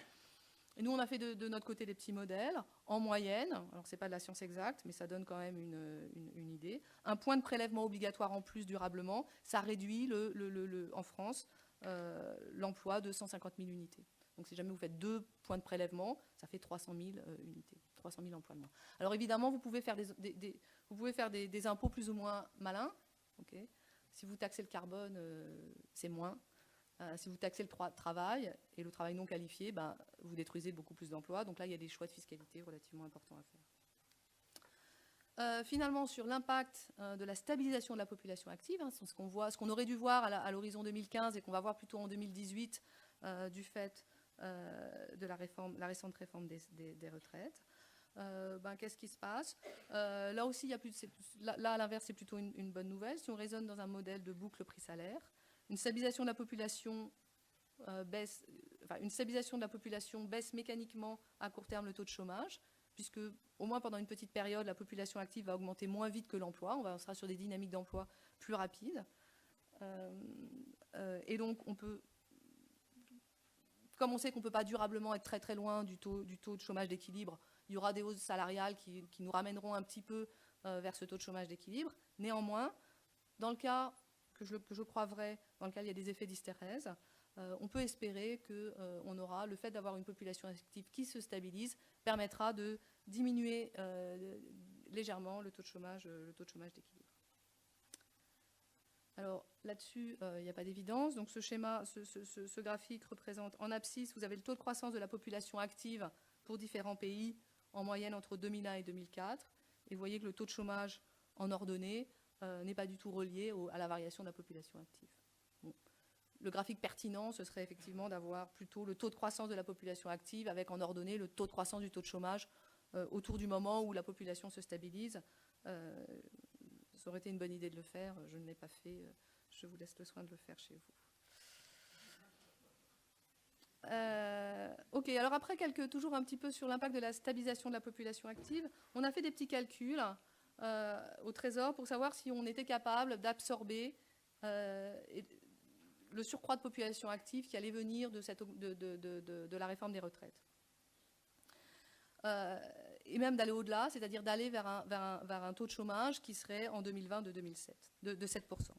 Et nous, on a fait de notre côté des petits modèles. En moyenne, alors ce n'est pas de la science exacte, mais ça donne quand même une idée, un point de prélèvement obligatoire en plus durablement, ça réduit en France l'emploi de 150 000 unités. Donc si jamais vous faites 2 points de prélèvement, ça fait 300 000 unités, 300 000 emplois de moins. Alors évidemment, vous pouvez faire des impôts plus ou moins malins. Okay. Si vous taxez le carbone, c'est moins. Si vous taxez le travail, et le travail non qualifié, vous détruisez beaucoup plus d'emplois. Donc là, il y a des choix de fiscalité relativement importants à faire. Finalement, sur l'impact de la stabilisation de la population active, ce qu'on aurait dû voir à l'horizon 2015 et qu'on va voir plutôt en 2018 du fait de la récente réforme des retraites. Qu'est-ce qui se passe? Là aussi, là à l'inverse, c'est plutôt une bonne nouvelle. Si on raisonne dans un modèle de boucle prix-salaire, une stabilisation de la population baisse mécaniquement à court terme le taux de chômage, puisque au moins pendant une petite période, la population active va augmenter moins vite que l'emploi. On sera sur des dynamiques d'emploi plus rapides. Et donc, comme on sait qu'on ne peut pas durablement être très très loin du taux de chômage d'équilibre, il y aura des hausses salariales qui nous ramèneront un petit peu vers ce taux de chômage d'équilibre. Néanmoins, dans le cas que je crois vrai, dans lequel il y a des effets d'hystérèse, on peut espérer que le fait d'avoir une population active qui se stabilise permettra de diminuer légèrement le taux de chômage d'équilibre. Alors là-dessus, il n'y a pas d'évidence. Donc ce schéma, ce graphique représente en abscisse, vous avez le taux de croissance de la population active pour différents pays en moyenne entre 2001 et 2004. Et vous voyez que le taux de chômage en ordonnée n'est pas du tout relié à la variation de la population active. Bon. Le graphique pertinent, ce serait effectivement d'avoir plutôt le taux de croissance de la population active avec en ordonnée le taux de croissance du taux de chômage autour du moment où la population se stabilise. Ça aurait été une bonne idée de le faire. Je ne l'ai pas fait. Je vous laisse le soin de le faire chez vous. Ok, alors après, toujours un petit peu sur l'impact de la stabilisation de la population active. On a fait des petits calculs au Trésor pour savoir si on était capable d'absorber le surcroît de population active qui allait venir de la réforme des retraites. Et même d'aller au-delà, c'est-à-dire d'aller vers un taux de chômage qui serait en 2020 de 7%.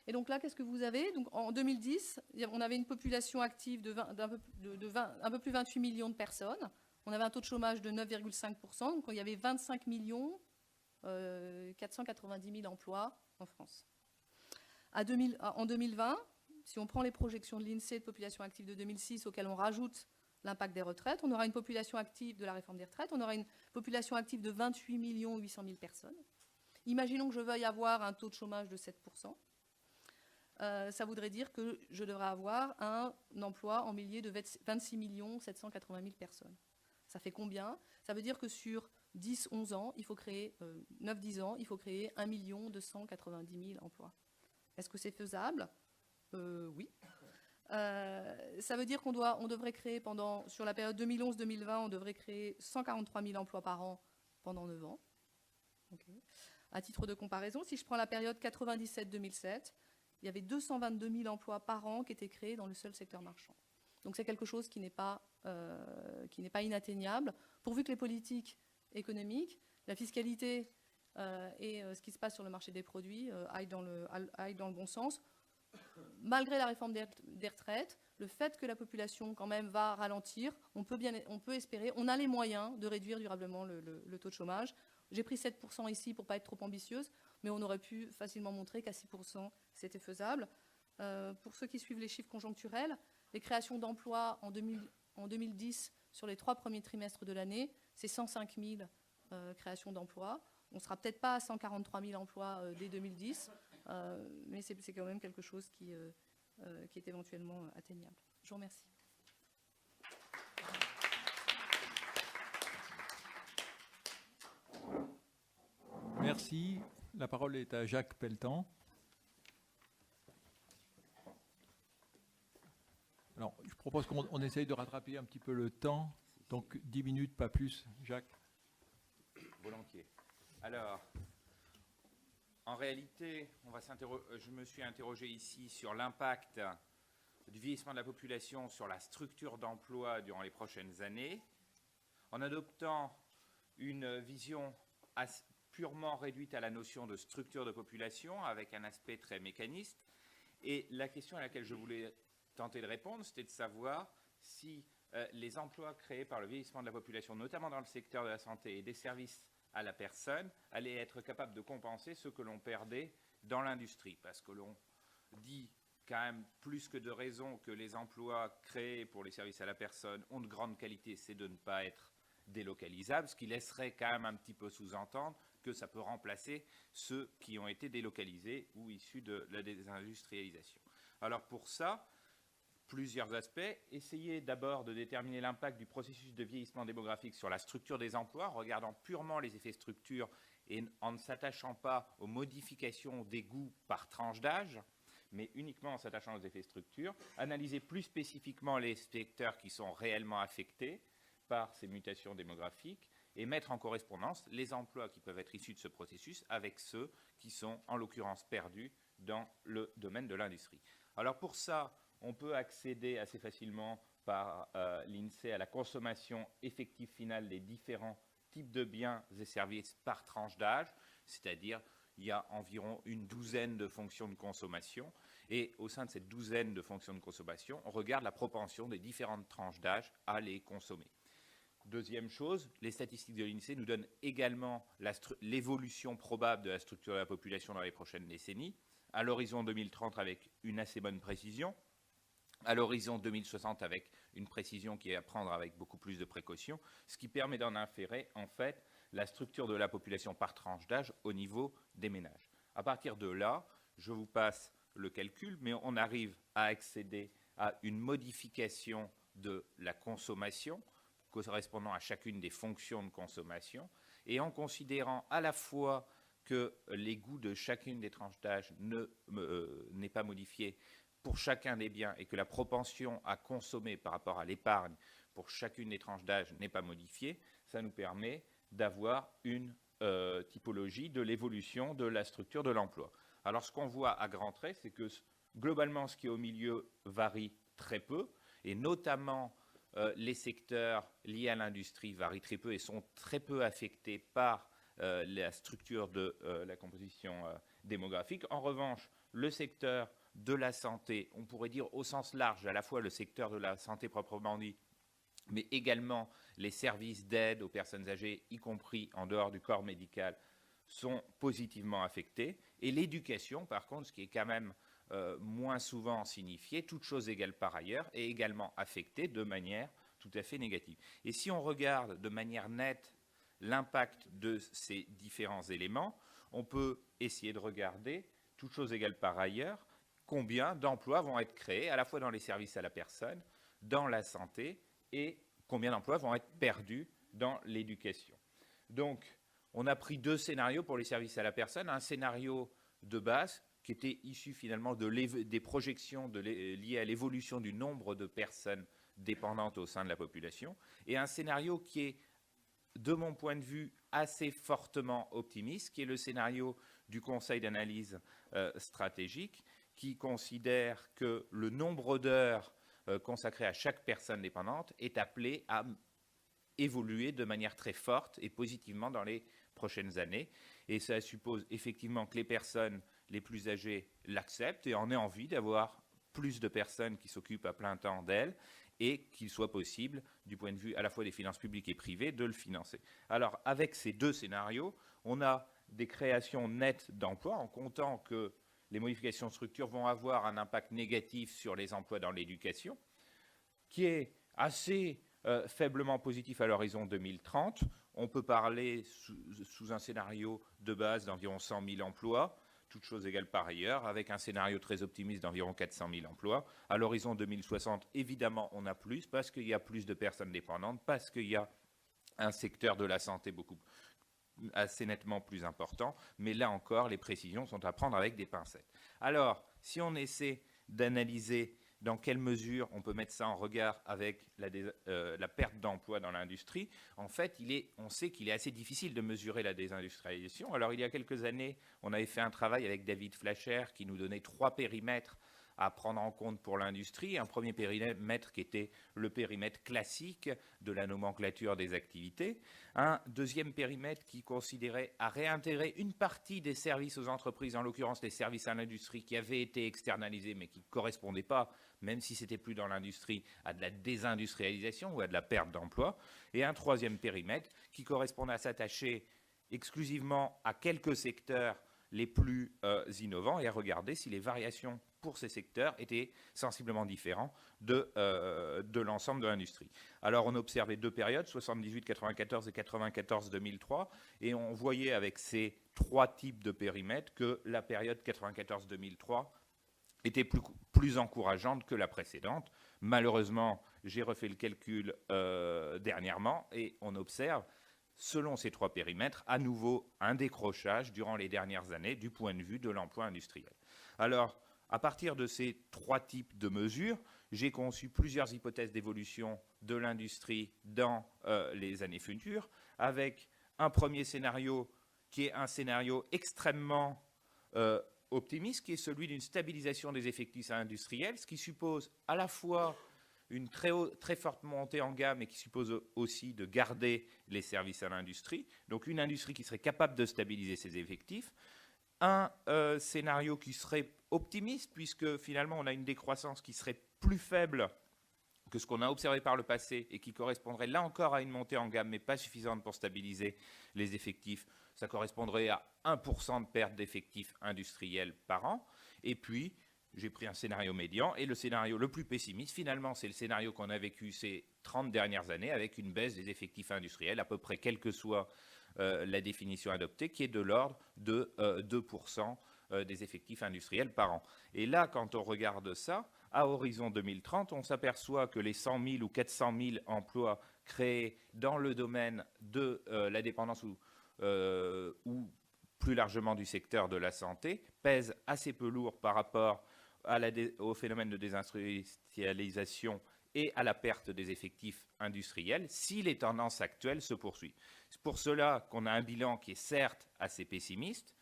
Et donc là, qu'est-ce que vous avez? Donc, en 2010, on avait une population active d'un peu plus de 28 millions de personnes. On avait un taux de chômage de 9,5%, donc il y avait 25 490 000 emplois en France. En 2020, si on prend les projections de l'INSEE de population active de 2006, auxquelles on rajoute l'impact des retraites, on aura une population active de la réforme des retraites, on aura une population active de 28 800 000 personnes. Imaginons que je veuille avoir un taux de chômage de 7%. Ça voudrait dire que je devrais avoir un emploi en milliers de 26 780 000 personnes. Ça fait combien? Ça veut dire que sur 10-11 ans, il faut créer, 9-10 ans, il faut créer 1 290 000 emplois. Est-ce que c'est faisable? Oui. Ça veut dire qu'on devrait créer sur la période 2011-2020, on devrait créer 143 000 emplois par an pendant 9 ans. Okay. À titre de comparaison, si je prends la période 97-2007, il y avait 222 000 emplois par an qui étaient créés dans le seul secteur marchand. Donc c'est quelque chose qui n'est pas inatteignable, pourvu que les politiques économiques, la fiscalité et ce qui se passe sur le marché des produits aillent dans le bon sens. Malgré la réforme des retraites, le fait que la population quand même va ralentir, on peut espérer, on a les moyens de réduire durablement le taux de chômage. J'ai pris 7% ici pour ne pas être trop ambitieuse, mais on aurait pu facilement montrer qu'à 6%, c'était faisable. Pour ceux qui suivent les chiffres conjoncturels, les créations d'emplois en 2010, sur les 3 premiers trimestres de l'année, c'est 105 000 créations d'emplois. On ne sera peut-être pas à 143 000 emplois dès 2010, Mais c'est quand même quelque chose qui est éventuellement atteignable. Je vous remercie. Merci. La parole est à Jacques Pelletan. Alors, je propose qu'on essaye de rattraper un petit peu le temps. Donc, 10 minutes, pas plus. Jacques. Volontiers. Alors, en réalité, je me suis interrogé ici sur l'impact du vieillissement de la population sur la structure d'emploi durant les prochaines années, en adoptant une vision purement réduite à la notion de structure de population, avec un aspect très mécaniste. Et la question à laquelle je voulais tenter de répondre, c'était de savoir si les emplois créés par le vieillissement de la population, notamment dans le secteur de la santé et des services à la personne, allaient être capables de compenser ce que l'on perdait dans l'industrie. Parce que l'on dit quand même plus que de raison que les emplois créés pour les services à la personne ont de grande qualité, c'est de ne pas être délocalisables, ce qui laisserait quand même un petit peu sous-entendre que ça peut remplacer ceux qui ont été délocalisés ou issus de la désindustrialisation. Alors pour ça, plusieurs aspects. Essayez d'abord de déterminer l'impact du processus de vieillissement démographique sur la structure des emplois, en regardant purement les effets structure et en ne s'attachant pas aux modifications des goûts par tranche d'âge, mais uniquement en s'attachant aux effets structure. Analysez plus spécifiquement les secteurs qui sont réellement affectés par ces mutations démographiques et mettre en correspondance les emplois qui peuvent être issus de ce processus avec ceux qui sont en l'occurrence perdus dans le domaine de l'industrie. Alors pour ça, on peut accéder assez facilement par l'INSEE à la consommation effective finale des différents types de biens et services par tranche d'âge, c'est-à-dire il y a environ une douzaine de fonctions de consommation et au sein de cette douzaine de fonctions de consommation, on regarde la propension des différentes tranches d'âge à les consommer. Deuxième chose, les statistiques de l'INSEE nous donnent également l'évolution probable de la structure de la population dans les prochaines décennies, à l'horizon 2030 avec une assez bonne précision, à l'horizon 2060 avec une précision qui est à prendre avec beaucoup plus de précaution, ce qui permet d'en inférer en fait la structure de la population par tranche d'âge au niveau des ménages. À partir de là, je vous passe le calcul, mais on arrive à accéder à une modification de la consommation correspondant à chacune des fonctions de consommation et en considérant à la fois que les goûts de chacune des tranches d'âge n'est pas modifié pour chacun des biens et que la propension à consommer par rapport à l'épargne pour chacune des tranches d'âge n'est pas modifiée, ça nous permet d'avoir une typologie de l'évolution de la structure de l'emploi. Alors ce qu'on voit à grands traits, c'est que globalement ce qui est au milieu varie très peu et notamment les secteurs liés à l'industrie varient très peu et sont très peu affectés par la structure de la composition démographique. En revanche, le secteur de la santé, on pourrait dire au sens large, à la fois le secteur de la santé proprement dit, mais également les services d'aide aux personnes âgées, y compris en dehors du corps médical, sont positivement affectés. Et l'éducation, par contre, ce qui est quand même moins souvent signifié, toute chose égale par ailleurs, est également affectée de manière tout à fait négative. Et si on regarde de manière nette l'impact de ces différents éléments, on peut essayer de regarder, toute chose égale par ailleurs, combien d'emplois vont être créés, à la fois dans les services à la personne, dans la santé, et combien d'emplois vont être perdus dans l'éducation. Donc, on a pris deux scénarios pour les services à la personne, un scénario de base qui était issu finalement des projections liées à l'évolution du nombre de personnes dépendantes au sein de la population, et un scénario qui est, de mon point de vue, assez fortement optimiste, qui est le scénario du Conseil d'analyse stratégique, qui considère que le nombre d'heures consacrées à chaque personne dépendante est appelé à évoluer de manière très forte et positivement dans les prochaines années. Et ça suppose effectivement que les personnes les plus âgées l'acceptent et en aient envie d'avoir plus de personnes qui s'occupent à plein temps d'elles et qu'il soit possible, du point de vue à la fois des finances publiques et privées, de le financer. Alors, avec ces deux scénarios, on a des créations nettes d'emplois en comptant que les modifications de structure vont avoir un impact négatif sur les emplois dans l'éducation, qui est assez faiblement positif à l'horizon 2030. On peut parler sous un scénario de base d'environ 100 000 emplois. toutes choses égales par ailleurs, avec un scénario très optimiste d'environ 400 000 emplois. À l'horizon 2060, évidemment, on a plus, parce qu'il y a plus de personnes dépendantes, parce qu'il y a un secteur de la santé assez nettement plus important. Mais là encore, les précisions sont à prendre avec des pincettes. Alors, si on essaie d'analyser dans quelle mesure on peut mettre ça en regard avec la perte d'emploi dans l'industrie, en fait, on sait qu'il est assez difficile de mesurer la désindustrialisation. Alors, il y a quelques années, on avait fait un travail avec David Flasher qui nous donnait 3 périmètres à prendre en compte pour l'industrie. Un premier périmètre qui était le périmètre classique de la nomenclature des activités. Un deuxième périmètre qui considérait à réintégrer une partie des services aux entreprises, en l'occurrence les services à l'industrie qui avaient été externalisés mais qui ne correspondaient pas, même si ce n'était plus dans l'industrie, à de la désindustrialisation ou à de la perte d'emploi. Et un troisième périmètre qui correspondait à s'attacher exclusivement à quelques secteurs les plus innovants et à regarder si les variations pour ces secteurs étaient sensiblement différents de l'ensemble de l'industrie. Alors on observait 2 périodes, 78-94 et 94-2003, et on voyait avec ces 3 types de périmètres que la période 94-2003 était plus encourageante que la précédente. Malheureusement, j'ai refait le calcul dernièrement et on observe, selon ces 3 périmètres, à nouveau un décrochage durant les dernières années du point de vue de l'emploi industriel. Alors, à partir de ces 3 types de mesures, j'ai conçu plusieurs hypothèses d'évolution de l'industrie dans les années futures, avec un premier scénario qui est un scénario extrêmement optimiste, qui est celui d'une stabilisation des effectifs industriels, ce qui suppose à la fois une très forte montée en gamme et qui suppose aussi de garder les services à l'industrie, donc une industrie qui serait capable de stabiliser ses effectifs. Un scénario qui serait optimiste, puisque finalement on a une décroissance qui serait plus faible que ce qu'on a observé par le passé et qui correspondrait là encore à une montée en gamme, mais pas suffisante pour stabiliser les effectifs. Ça correspondrait à 1% de perte d'effectifs industriels par an. Et puis, j'ai pris un scénario médian, et le scénario le plus pessimiste, finalement, c'est le scénario qu'on a vécu ces 30 dernières années, avec une baisse des effectifs industriels, à peu près quelle que soit la définition adoptée, qui est de l'ordre de 2% des effectifs industriels par an. Et là, quand on regarde ça, à horizon 2030, on s'aperçoit que les 100 000 ou 400 000 emplois créés dans le domaine de la dépendance ou plus largement du secteur de la santé pèsent assez peu lourd par rapport au phénomène de désindustrialisation et à la perte des effectifs industriels si les tendances actuelles se poursuivent. C'est pour cela qu'on a un bilan qui est certes assez pessimiste.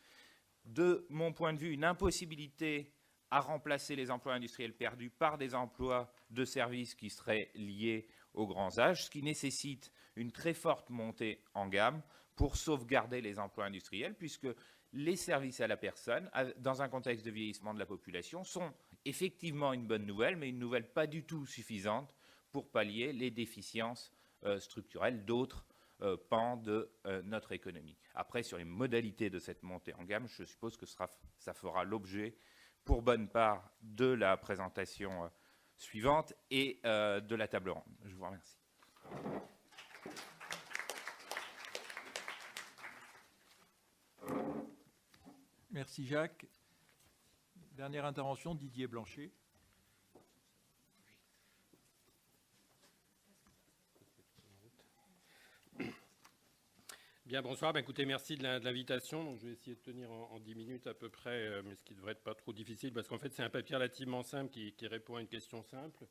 De mon point de vue, une impossibilité à remplacer les emplois industriels perdus par des emplois de services qui seraient liés aux grands âges, ce qui nécessite une très forte montée en gamme pour sauvegarder les emplois industriels, puisque les services à la personne, dans un contexte de vieillissement de la population, sont effectivement une bonne nouvelle, mais une nouvelle pas du tout suffisante pour pallier les déficiences structurelles d'autres pans de notre économie. Après, sur les modalités de cette montée en gamme, je suppose que ça fera l'objet, pour bonne part, de la présentation suivante et de la table ronde. Je vous remercie. Merci Jacques. Dernière intervention, Didier Blanchet. Bien, bonsoir. Écoutez, merci de l'invitation. Donc, je vais essayer de tenir en 10 minutes à peu près, mais ce qui ne devrait être pas trop difficile, parce qu'en fait, c'est un papier relativement simple qui répond à une question simple.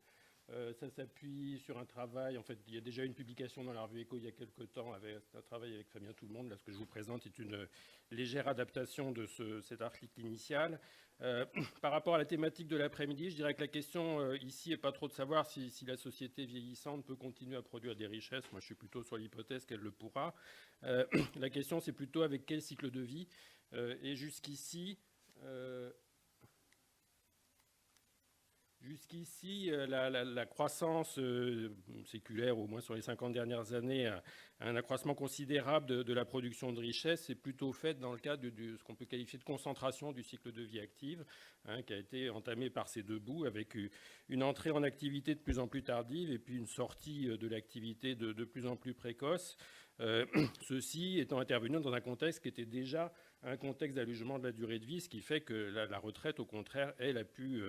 Ça s'appuie sur un travail. En fait, il y a déjà une publication dans la revue Éco il y a quelques temps, avec un travail avec Fabien Tout-le-Monde. Là, ce que je vous présente est une légère adaptation de cet article initial. Par rapport à la thématique de l'après-midi, je dirais que la question ici n'est pas trop de savoir si la société vieillissante peut continuer à produire des richesses. Moi, je suis plutôt sur l'hypothèse qu'elle le pourra. La question, c'est plutôt avec quel cycle de vie. Et jusqu'ici, la croissance séculaire, au moins sur les 50 dernières années, a un accroissement considérable de la production de richesse. C'est plutôt fait dans le cadre de ce qu'on peut qualifier de concentration du cycle de vie active, qui a été entamé par ces deux bouts, avec une entrée en activité de plus en plus tardive et puis une sortie de l'activité de plus en plus précoce. Ceci étant intervenu dans un contexte qui était déjà un contexte d'allègement de la durée de vie, ce qui fait que la retraite, au contraire, elle a pu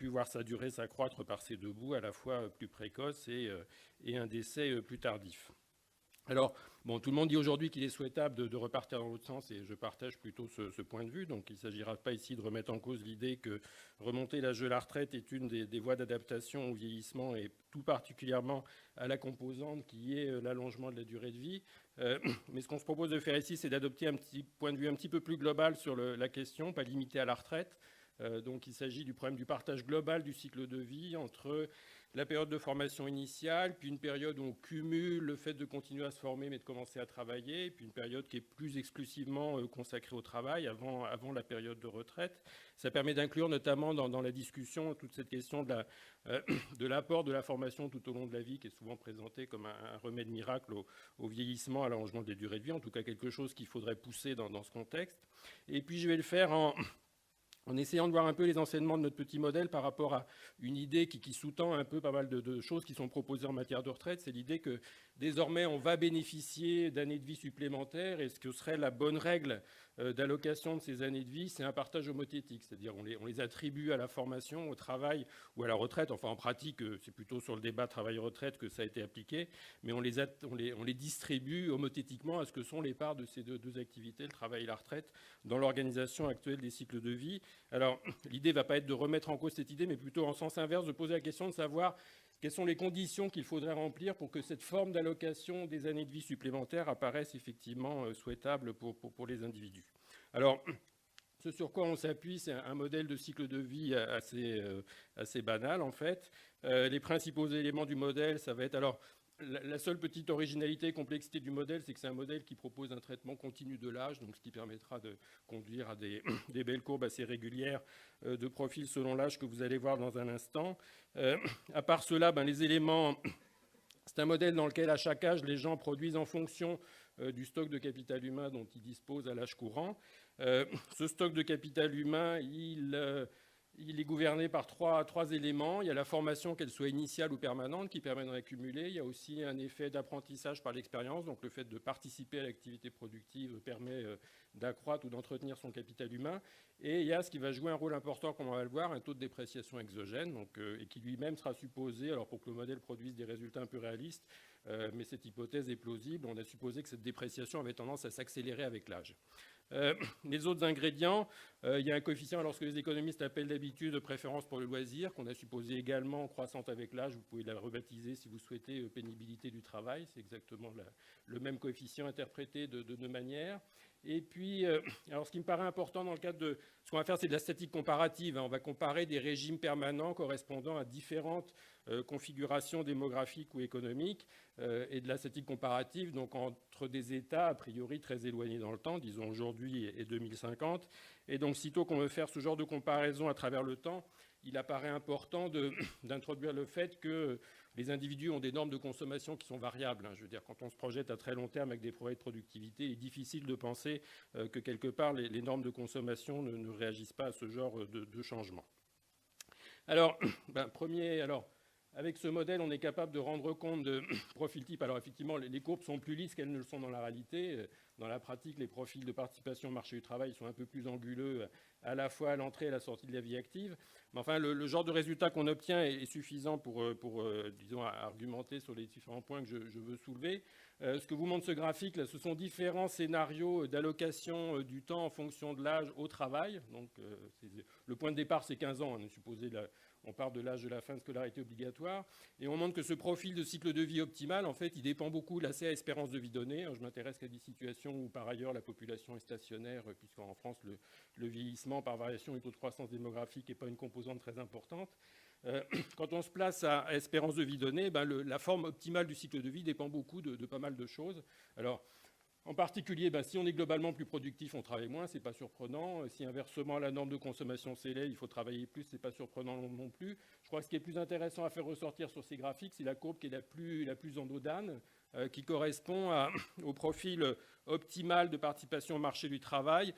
voir sa durée s'accroître par ces deux bouts, à la fois plus précoce et un décès plus tardif. Alors, bon, tout le monde dit aujourd'hui qu'il est souhaitable de repartir dans l'autre sens, et je partage plutôt ce point de vue. Donc, il ne s'agira pas ici de remettre en cause l'idée que remonter l'âge de la retraite est une des voies d'adaptation au vieillissement, et tout particulièrement à la composante qui est l'allongement de la durée de vie. Mais ce qu'on se propose de faire ici, c'est d'adopter un petit point de vue un petit peu plus global sur la question, pas limité à la retraite. Donc, il s'agit du problème du partage global du cycle de vie entre la période de formation initiale, puis une période où on cumule le fait de continuer à se former mais de commencer à travailler, et puis une période qui est plus exclusivement consacrée au travail avant la période de retraite. Ça permet d'inclure notamment dans la discussion toute cette question de l'apport de la formation tout au long de la vie, qui est souvent présentée comme un remède miracle au vieillissement, à l'allongement des durées de vie, en tout cas quelque chose qu'il faudrait pousser dans ce contexte. Et puis je vais le faire en essayant de voir un peu les enseignements de notre petit modèle par rapport à une idée qui sous-tend un peu pas mal de choses qui sont proposées en matière de retraite. C'est l'idée que désormais on va bénéficier d'années de vie supplémentaires, et ce que serait la bonne règle d'allocation de ces années de vie, c'est un partage homothétique, c'est-à-dire on les attribue à la formation, au travail ou à la retraite. Enfin, en pratique, c'est plutôt sur le débat travail-retraite que ça a été appliqué, mais on les distribue homothétiquement à ce que sont les parts de ces deux activités, le travail et la retraite, dans l'organisation actuelle des cycles de vie. Alors, l'idée ne va pas être de remettre en cause cette idée, mais plutôt en sens inverse, de poser la question de savoir quelles sont les conditions qu'il faudrait remplir pour que cette forme d'allocation des années de vie supplémentaires apparaisse effectivement souhaitable pour les individus. Alors, ce sur quoi on s'appuie, c'est un modèle de cycle de vie assez banal, en fait. Les principaux éléments du modèle, ça va être... Alors, la seule petite originalité et complexité du modèle, c'est que c'est un modèle qui propose un traitement continu de l'âge, donc ce qui permettra de conduire à des belles courbes assez régulières de profil selon l'âge que vous allez voir dans un instant. À part cela, les éléments... C'est un modèle dans lequel, à chaque âge, les gens produisent en fonction du stock de capital humain dont ils disposent à l'âge courant. Ce stock de capital humain, il est gouverné par trois éléments. Il y a la formation, qu'elle soit initiale ou permanente, qui permet de réaccumuler. Il y a aussi un effet d'apprentissage par l'expérience. Donc le fait de participer à l'activité productive permet d'accroître ou d'entretenir son capital humain. Et il y a ce qui va jouer un rôle important, comme on va le voir, un taux de dépréciation exogène, et qui lui-même sera supposé, alors pour que le modèle produise des résultats un peu réalistes, mais cette hypothèse est plausible, on a supposé que cette dépréciation avait tendance à s'accélérer avec l'âge. Les autres ingrédients, il y a un coefficient, alors ce que les économistes appellent d'habitude de préférence pour le loisir, qu'on a supposé également croissante avec l'âge. Vous pouvez la rebaptiser si vous souhaitez pénibilité du travail. C'est exactement le même coefficient interprété de deux manières. Et puis, alors ce qui me paraît important dans le cadre de... Ce qu'on va faire, c'est de la statistique comparative. On va comparer des régimes permanents correspondant à différentes configurations démographiques ou économiques, et de la statistique comparative, donc entre des États a priori très éloignés dans le temps, disons aujourd'hui et 2050. Et donc, sitôt qu'on veut faire ce genre de comparaison à travers le temps, il apparaît important d'introduire le fait que les individus ont des normes de consommation qui sont variables. Je veux dire, quand on se projette à très long terme avec des progrès de productivité, il est difficile de penser que quelque part les normes de consommation ne réagissent pas à ce genre de changement. Alors, avec ce modèle, on est capable de rendre compte de profils types. Alors effectivement, les courbes sont plus lisses qu'elles ne le sont dans la réalité. Dans la pratique, les profils de participation au marché du travail sont un peu plus anguleux, à la fois à l'entrée et à la sortie de la vie active. Mais enfin, le genre de résultat qu'on obtient est suffisant pour disons, argumenter sur les différents points que je veux soulever. Ce que vous montre ce graphique, là, ce sont différents scénarios d'allocation du temps en fonction de l'âge au travail. Donc, le point de départ, c'est 15 ans. On part de l'âge de la fin de scolarité obligatoire. Et on montre que ce profil de cycle de vie optimal, en fait, il dépend beaucoup de la espérance de vie donnée. Alors, je m'intéresse qu'à des situations où, par ailleurs, la population est stationnaire, puisqu'en France, le vieillissement par variation du taux de croissance démographique n'est pas une composante très importante. Quand on se place à espérance de vie donnée, la forme optimale du cycle de vie dépend beaucoup de pas mal de choses. Alors, en particulier, si on est globalement plus productif, on travaille moins, c'est pas surprenant. Si inversement la norme de consommation s'élève, il faut travailler plus, c'est pas surprenant non plus. Je crois que ce qui est plus intéressant à faire ressortir sur ces graphiques, c'est la courbe qui est la plus endodane, qui correspond au profil optimal de participation au marché du travail,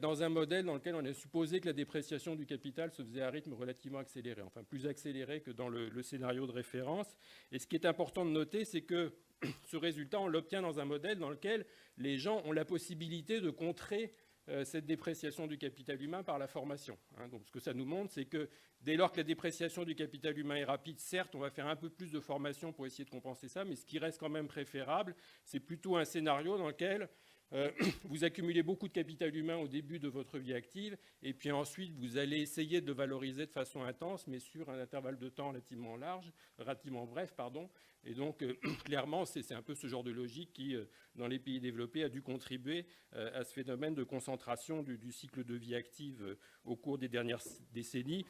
dans un modèle dans lequel on a supposé que la dépréciation du capital se faisait à rythme relativement accéléré, enfin plus accéléré que dans le scénario de référence. Et ce qui est important de noter, c'est que ce résultat, on l'obtient dans un modèle dans lequel les gens ont la possibilité de contrer cette dépréciation du capital humain par la formation. Donc, ce que ça nous montre, c'est que dès lors que la dépréciation du capital humain est rapide, certes, on va faire un peu plus de formation pour essayer de compenser ça, mais ce qui reste quand même préférable, c'est plutôt un scénario dans lequel vous accumulez beaucoup de capital humain au début de votre vie active, et puis ensuite, vous allez essayer de le valoriser de façon intense, mais sur un intervalle de temps relativement bref. Et donc, clairement, c'est un peu ce genre de logique qui, dans les pays développés, a dû contribuer à ce phénomène de concentration du cycle de vie active au cours des dernières décennies.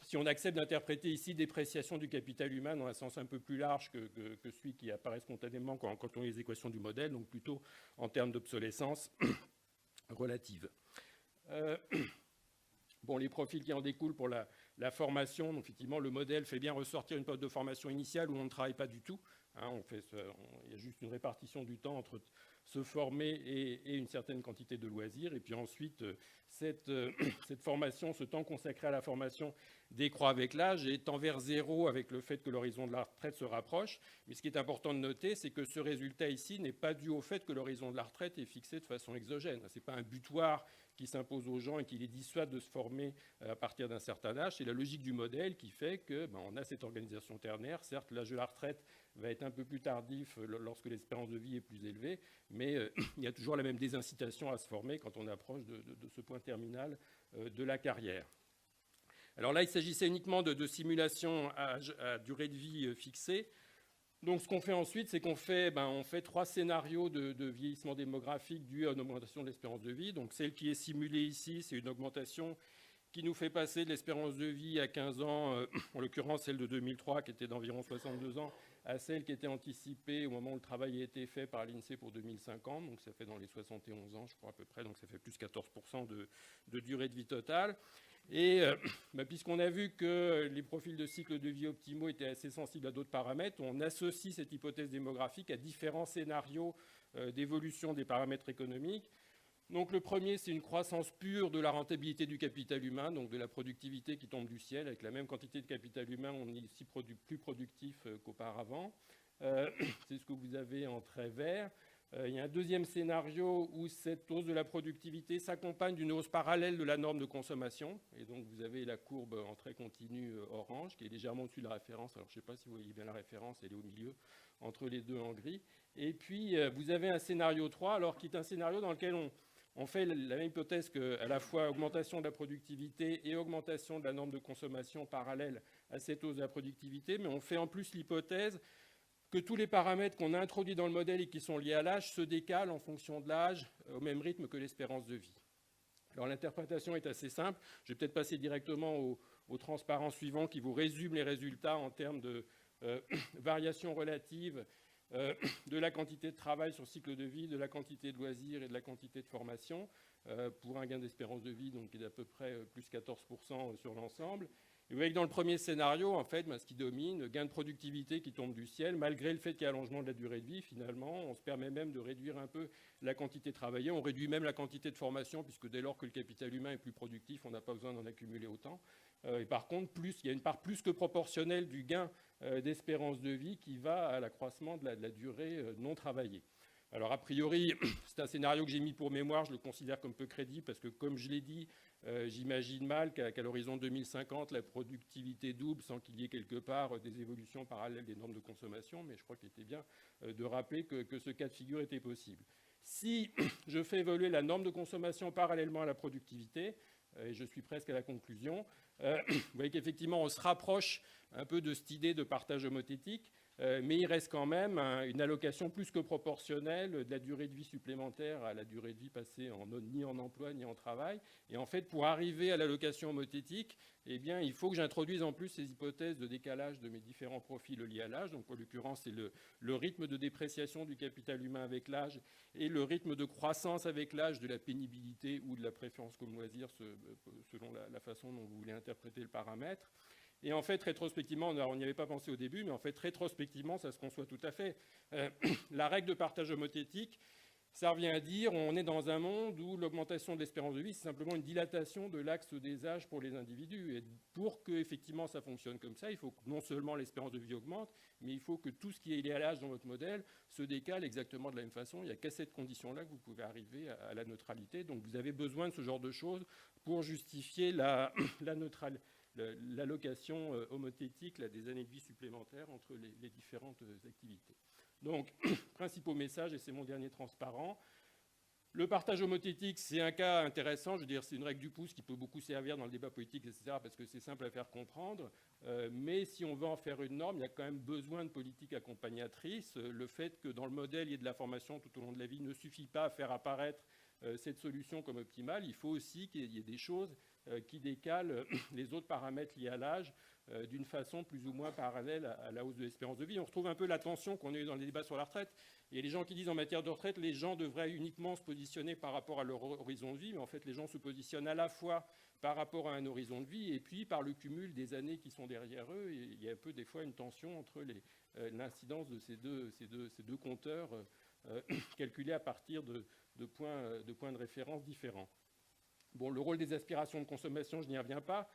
Si on accepte d'interpréter ici dépréciation du capital humain dans un sens un peu plus large que celui qui apparaît spontanément quand on lit les équations du modèle, donc plutôt en termes d'obsolescence relative. Bon, les profils qui en découlent pour la formation, donc effectivement, le modèle fait bien ressortir une période de formation initiale où on ne travaille pas du tout. Il y a juste une répartition du temps entre se former et une certaine quantité de loisirs. Et puis ensuite, cette formation, ce temps consacré à la formation décroît avec l'âge et tend vers zéro avec le fait que l'horizon de la retraite se rapproche. Mais ce qui est important de noter, c'est que ce résultat ici n'est pas dû au fait que l'horizon de la retraite est fixé de façon exogène. Ce n'est pas un butoir qui s'impose aux gens et qui les dissuade de se former à partir d'un certain âge. C'est la logique du modèle qui fait qu'on a cette organisation ternaire. Certes, l'âge de la retraite va être un peu plus tardif lorsque l'espérance de vie est plus élevée, mais il y a toujours la même désincitation à se former quand on approche de ce point terminal de la carrière. Alors là, il s'agissait uniquement de simulations à durée de vie fixée. Donc ce qu'on fait ensuite, c'est qu'on fait 3 scénarios de vieillissement démographique dû à une augmentation de l'espérance de vie. Donc celle qui est simulée ici, c'est une augmentation qui nous fait passer de l'espérance de vie à 15 ans, en l'occurrence celle de 2003 qui était d'environ 62 ans, à celle qui était anticipée au moment où le travail a été fait par l'INSEE pour 2050. Donc ça fait dans les 71 ans, je crois à peu près, donc ça fait plus 14% de durée de vie totale. Et puisqu'on a vu que les profils de cycle de vie optimaux étaient assez sensibles à d'autres paramètres, on associe cette hypothèse démographique à différents scénarios d'évolution des paramètres économiques. Donc le premier, c'est une croissance pure de la rentabilité du capital humain, donc de la productivité qui tombe du ciel. Avec la même quantité de capital humain, on est ici plus productif qu'auparavant. C'est ce que vous avez en trait vert. Il y a un deuxième scénario où cette hausse de la productivité s'accompagne d'une hausse parallèle de la norme de consommation. Et donc vous avez la courbe en trait continu orange qui est légèrement au-dessus de la référence. Alors je ne sais pas si vous voyez bien la référence, elle est au milieu entre les deux en gris. Et puis vous avez un scénario 3, alors qui est un scénario dans lequel on fait la même hypothèse qu'à la fois augmentation de la productivité et augmentation de la norme de consommation parallèle à cette hausse de la productivité, mais on fait en plus l'hypothèse que tous les paramètres qu'on a introduits dans le modèle et qui sont liés à l'âge se décalent en fonction de l'âge au même rythme que l'espérance de vie. Alors l'interprétation est assez simple. Je vais peut-être passer directement au transparent suivant qui vous résume les résultats en termes de variation relative de la quantité de travail sur cycle de vie, de la quantité de loisirs et de la quantité de formation pour un gain d'espérance de vie donc, qui est d'à peu près plus 14% sur l'ensemble. Et vous voyez que dans le premier scénario, en fait, ce qui domine, gain de productivité qui tombe du ciel, malgré le fait qu'il y a allongement de la durée de vie, finalement, on se permet même de réduire un peu la quantité travaillée, on réduit même la quantité de formation, puisque dès lors que le capital humain est plus productif, on n'a pas besoin d'en accumuler autant. Et par contre, il y a une part plus que proportionnelle du gain d'espérance de vie qui va à l'accroissement de la durée non travaillée. Alors, a priori, c'est un scénario que j'ai mis pour mémoire, je le considère comme peu crédible, parce que, comme je l'ai dit, j'imagine mal qu'à l'horizon 2050, la productivité double sans qu'il y ait quelque part des évolutions parallèles des normes de consommation, mais je crois qu'il était bien de rappeler que ce cas de figure était possible. Si je fais évoluer la norme de consommation parallèlement à la productivité, et je suis presque à la conclusion, vous voyez qu'effectivement, on se rapproche un peu de cette idée de partage homothétique, mais il reste quand même une allocation plus que proportionnelle de la durée de vie supplémentaire à la durée de vie passée ni en emploi ni en travail. Et en fait, pour arriver à l'allocation homothétique, eh bien, il faut que j'introduise en plus ces hypothèses de décalage de mes différents profils liés à l'âge. Donc, en l'occurrence, c'est le rythme de dépréciation du capital humain avec l'âge et le rythme de croissance avec l'âge de la pénibilité ou de la préférence comme loisir selon la façon dont vous voulez interpréter le paramètre. Et en fait, rétrospectivement, on n'y avait pas pensé au début, mais en fait, rétrospectivement, ça se conçoit tout à fait. La règle de partage homothétique, Ça revient à dire on est dans un monde où l'augmentation de l'espérance de vie, c'est simplement une dilatation de l'axe des âges pour les individus. Et pour que effectivement ça fonctionne comme ça, il faut que non seulement l'espérance de vie augmente, mais il faut que tout ce qui est lié à l'âge dans votre modèle se décale exactement de la même façon. Il n'y a qu'à cette condition-là que vous pouvez arriver à la neutralité. Donc vous avez besoin de ce genre de choses pour justifier l'allocation homothétique des années de vie supplémentaires entre les différentes activités. Donc, principaux messages, et c'est mon dernier transparent. Le partage homothétique, c'est un cas intéressant. Je veux dire, c'est une règle du pouce qui peut beaucoup servir dans le débat politique, etc., parce que c'est simple à faire comprendre. Mais si on veut en faire une norme, il y a quand même besoin de politique accompagnatrice. Le fait que dans le modèle, il y ait de la formation tout au long de la vie ne suffit pas à faire apparaître cette solution comme optimale. Il faut aussi qu'il y ait des choses qui décalent les autres paramètres liés à l'âge d'une façon plus ou moins parallèle à la hausse de l'espérance de vie. On retrouve un peu la tension qu'on a eue dans les débats sur la retraite. Il y a des gens qui disent en matière de retraite, les gens devraient uniquement se positionner par rapport à leur horizon de vie, mais en fait les gens se positionnent à la fois par rapport à un horizon de vie et puis par le cumul des années qui sont derrière eux. Et il y a un peu des fois une tension entre l'incidence de ces deux compteurs calculés à partir de points de référence différents. Bon, le rôle des aspirations de consommation, je n'y reviens pas.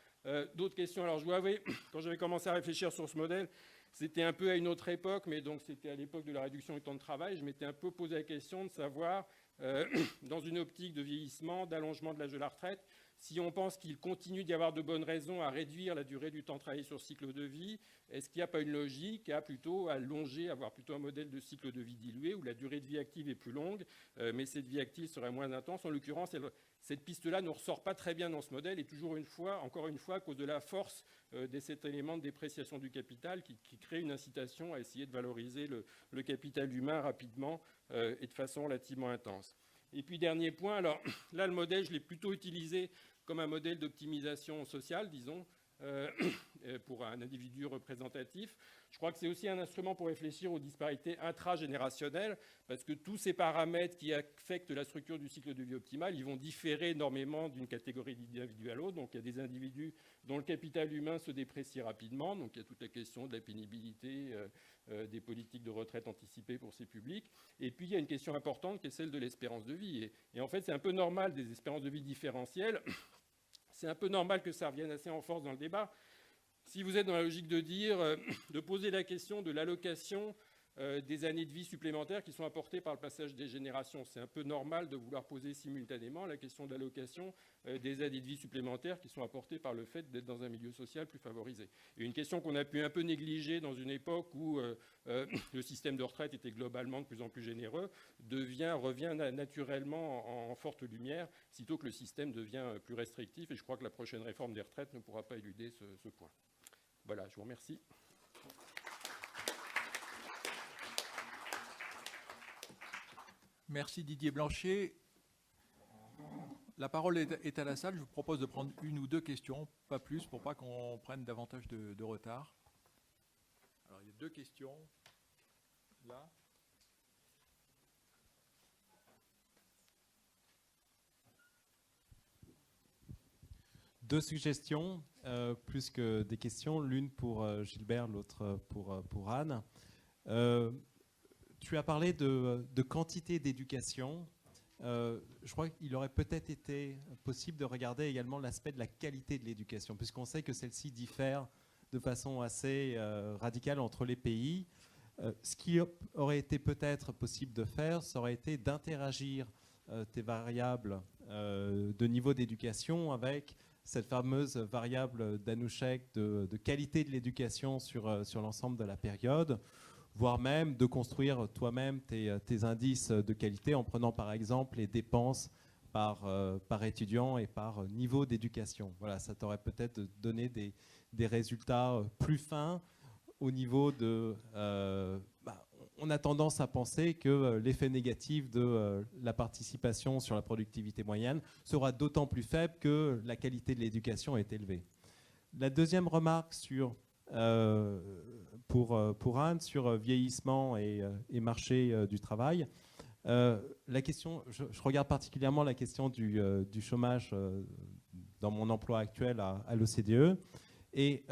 D'autres questions. Alors, je dois avouer, quand j'avais commencé à réfléchir sur ce modèle, c'était un peu à une autre époque, mais donc c'était à l'époque de la réduction du temps de travail. Je m'étais un peu posé la question de savoir, dans une optique de vieillissement, d'allongement de l'âge de la retraite, si on pense qu'il continue d'y avoir de bonnes raisons à réduire la durée du temps travaillé sur cycle de vie, est-ce qu'il n'y a pas une logique à plutôt allonger, avoir plutôt un modèle de cycle de vie dilué où la durée de vie active est plus longue, mais cette vie active serait moins intense. En l'occurrence, cette piste-là ne ressort pas très bien dans ce modèle et encore une fois, à cause de la force de cet élément de dépréciation du capital qui crée une incitation à essayer de valoriser le capital humain rapidement et de façon relativement intense. Et puis, dernier point, alors là, le modèle, je l'ai plutôt utilisé comme un modèle d'optimisation sociale, disons, pour un individu représentatif. Je crois que c'est aussi un instrument pour réfléchir aux disparités intragénérationnelles, parce que tous ces paramètres qui affectent la structure du cycle de vie optimal, ils vont différer énormément d'une catégorie d'individus à l'autre. Donc il y a des individus dont le capital humain se déprécie rapidement, donc il y a toute la question de la pénibilité, des politiques de retraite anticipées pour ces publics. Et puis il y a une question importante qui est celle de l'espérance de vie. Et en fait, c'est un peu normal des espérances de vie différentielles. C'est un peu normal que ça revienne assez en force dans le débat. Si vous êtes dans la logique de dire, de poser la question de l'allocation des années de vie supplémentaires qui sont apportées par le passage des générations, c'est un peu normal de vouloir poser simultanément la question de l'allocation des années de vie supplémentaires qui sont apportées par le fait d'être dans un milieu social plus favorisé. Et une question qu'on a pu un peu négliger dans une époque où le système de retraite était globalement de plus en plus généreux, revient naturellement en forte lumière, sitôt que le système devient plus restrictif. Et je crois que la prochaine réforme des retraites ne pourra pas éluder ce point. Voilà, je vous remercie. Merci Didier Blanchet. La parole est à la salle. Je vous propose de prendre une ou deux questions, pas plus, pour pas qu'on prenne davantage de retard. Alors, il y a deux questions. Là. Deux suggestions, plus que des questions. L'une pour Gilbert, l'autre pour Anne. Tu as parlé de quantité d'éducation. Je crois qu'il aurait peut-être été possible de regarder également l'aspect de la qualité de l'éducation, puisqu'on sait que celle-ci diffère de façon assez radicale entre les pays. Ce qui aurait été peut-être possible de faire, ça aurait été d'interagir tes variables de niveau d'éducation avec cette fameuse variable d'Anouchek de qualité de l'éducation sur l'ensemble de la période, voire même de construire toi-même tes indices de qualité en prenant par exemple les dépenses par étudiant et par niveau d'éducation. Voilà, ça t'aurait peut-être donné des résultats plus fins au niveau de... on a tendance à penser que l'effet négatif de la participation sur la productivité moyenne sera d'autant plus faible que la qualité de l'éducation est élevée. La deuxième remarque pour Anne sur vieillissement et marché du travail, la question, je regarde particulièrement la question du chômage dans mon emploi actuel à l'OCDE, et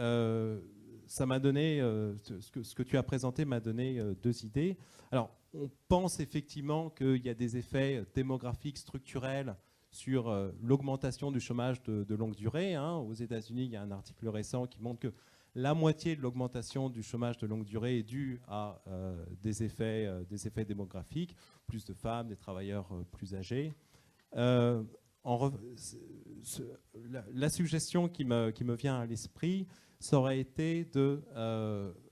ça m'a donné, ce que tu as présenté m'a donné deux idées. Alors, on pense effectivement qu'il y a des effets démographiques structurels sur l'augmentation du chômage de longue durée. Hein. Aux États-Unis, il y a un article récent qui montre que la moitié de l'augmentation du chômage de longue durée est due à des effets démographiques, plus de femmes, des travailleurs plus âgés. La suggestion qui me vient à l'esprit, ça aurait été de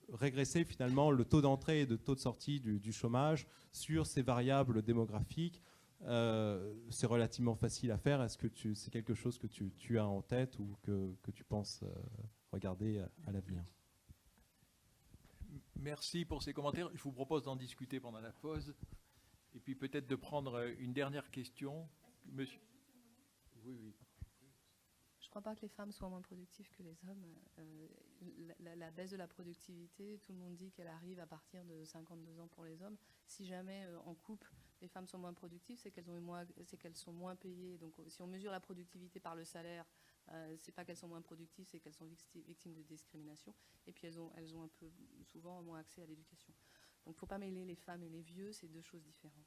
régresser finalement le taux d'entrée et le taux de sortie du chômage sur ces variables démographiques. C'est relativement facile à faire. Est-ce que c'est quelque chose que tu as en tête ou que tu penses regarder à l'avenir? Merci pour ces commentaires. Je vous propose d'en discuter pendant la pause et puis peut-être de prendre une dernière question. Monsieur. Oui. Je ne crois pas que les femmes soient moins productives que les hommes. La baisse de la productivité, tout le monde dit qu'elle arrive à partir de 52 ans pour les hommes. Si jamais en couple, les femmes sont moins productives, c'est qu'elles sont moins payées. Donc si on mesure la productivité par le salaire, c'est pas qu'elles sont moins productives, c'est qu'elles sont victimes de discrimination. Et puis elles ont un peu souvent moins accès à l'éducation. Donc il ne faut pas mêler les femmes et les vieux, c'est deux choses différentes.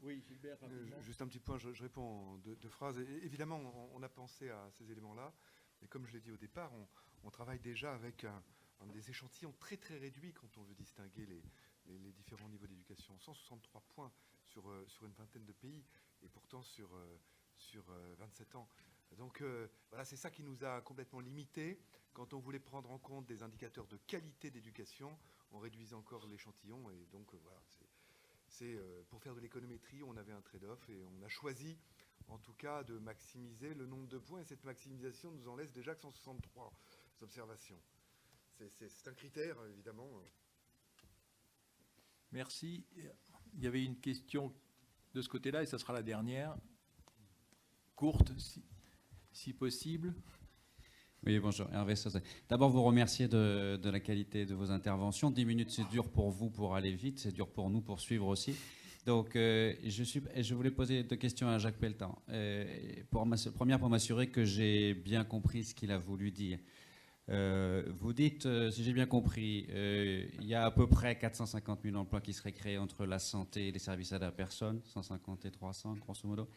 Oui, Gilbert, juste un petit point, je réponds en deux phrases. Et évidemment, on a pensé à ces éléments-là, mais comme je l'ai dit au départ, on travaille déjà avec des échantillons très très réduits quand on veut distinguer les différents niveaux d'éducation. 163 points sur une vingtaine de pays, et pourtant sur 27 ans. Donc voilà, c'est ça qui nous a complètement limités. Quand on voulait prendre en compte des indicateurs de qualité d'éducation, on réduisait encore l'échantillon, et donc voilà, pour faire de l'économétrie, on avait un trade-off et on a choisi, en tout cas, de maximiser le nombre de points. Et cette maximisation nous en laisse déjà que 163 observations. C'est un critère, évidemment. Merci. Il y avait une question de ce côté-là, et ça sera la dernière. Courte, si possible. Oui, bonjour, Hervé Sauzet. D'abord, vous remercier de la qualité de vos interventions. 10 minutes, c'est dur pour vous pour aller vite, c'est dur pour nous pour suivre aussi. Donc, je voulais poser deux questions à Jacques Pelletan. Première, pour m'assurer que j'ai bien compris ce qu'il a voulu dire. Vous dites, si j'ai bien compris, il y a à peu près 450 000 emplois qui seraient créés entre la santé et les services à la personne, 150 et 300, grosso modo.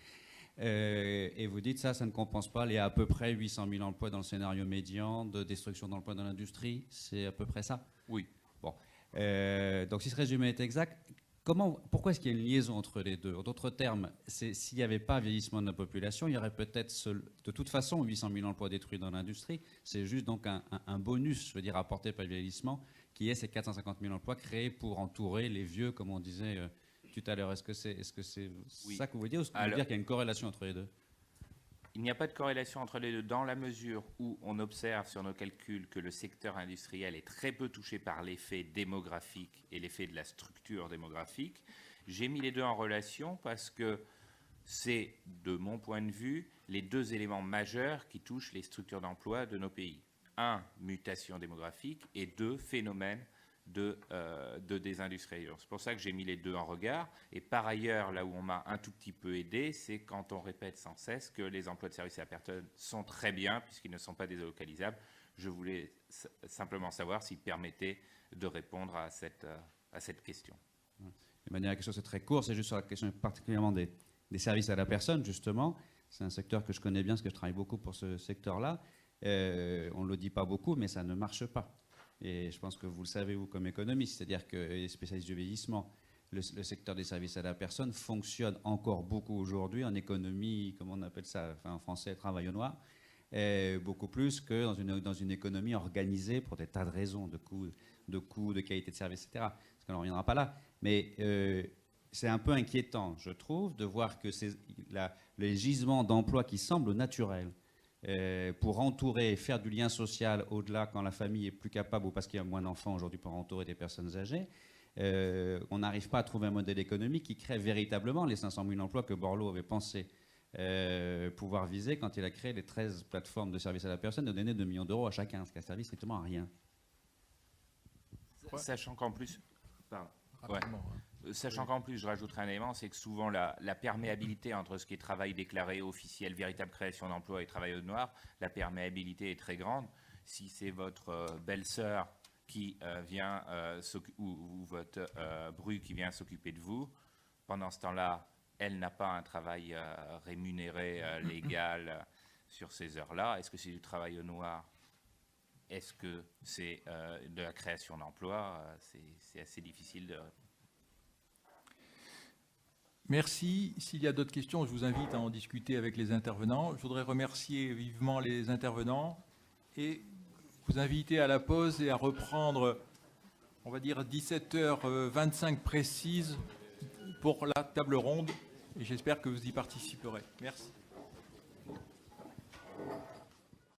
Et vous dites ça ne compense pas les à peu près 800 000 emplois dans le scénario médian de destruction d'emplois dans l'industrie. C'est à peu près ça? Oui. Bon. Donc si ce résumé est exact, pourquoi est-ce qu'il y a une liaison entre les deux? En d'autres termes, s'il n'y avait pas vieillissement de la population, il y aurait peut-être de toute façon 800 000 emplois détruits dans l'industrie. C'est juste donc un bonus, je veux dire, apporté par le vieillissement, qui est ces 450 000 emplois créés pour entourer les vieux, comme on disait tout à l'heure. Est-ce que c'est oui. Ça que vous voulez dire, ou est-ce que vous voulez dire qu'il y a une corrélation entre les deux? Il n'y a pas de corrélation entre les deux dans la mesure où on observe sur nos calculs que le secteur industriel est très peu touché par l'effet démographique et l'effet de la structure démographique. J'ai mis les deux en relation parce que c'est, de mon point de vue, les deux éléments majeurs qui touchent les structures d'emploi de nos pays. Un, mutation démographique, et deux, phénomène de désindustrialisation. C'est pour ça que j'ai mis les deux en regard. Et par ailleurs, là où on m'a un tout petit peu aidé, c'est quand on répète sans cesse que les emplois de service à la personne sont très bien puisqu'ils ne sont pas délocalisables. Je voulais simplement savoir s'ils permettaient de répondre à cette question. De manière quelque chose de très court, c'est juste sur la question particulièrement des services à la personne, justement. C'est un secteur que je connais bien parce que je travaille beaucoup pour ce secteur-là. On ne le dit pas beaucoup, mais ça ne marche pas. Et je pense que vous le savez, vous, comme économiste, c'est-à-dire que les spécialistes du vieillissement, le secteur des services à la personne fonctionne encore beaucoup aujourd'hui en économie, comme on appelle ça, enfin, en français, travail au noir, beaucoup plus que dans une économie organisée pour des tas de raisons, de coûts, de qualité de service, etc. Parce qu'on n'en reviendra pas là. Mais c'est un peu inquiétant, je trouve, de voir que les gisements d'emplois qui semblent naturels, pour entourer et faire du lien social au-delà quand la famille est plus capable ou parce qu'il y a moins d'enfants aujourd'hui pour entourer des personnes âgées, on n'arrive pas à trouver un modèle économique qui crée véritablement les 500 000 emplois que Borloo avait pensé pouvoir viser quand il a créé les 13 plateformes de services à la personne, de donner 2 millions d'euros à chacun, ce qui a servi strictement à rien. Sachant qu'en plus... Pardon. Rapidement, Sachant qu'en plus, je rajouterai un élément, c'est que souvent la perméabilité entre ce qui est travail déclaré, officiel, véritable création d'emploi et travail au noir, la perméabilité est très grande. Si c'est votre belle-sœur qui vient, ou votre bru qui vient s'occuper de vous, pendant ce temps-là, elle n'a pas un travail rémunéré, légal sur ces heures-là. Est-ce que c'est du travail au noir? Est-ce que c'est de la création d'emploi? C'est assez difficile de... Merci. S'il y a d'autres questions, je vous invite à en discuter avec les intervenants. Je voudrais remercier vivement les intervenants et vous inviter à la pause et à reprendre, on va dire, 17h25 précise pour la table ronde. Et j'espère que vous y participerez. Merci.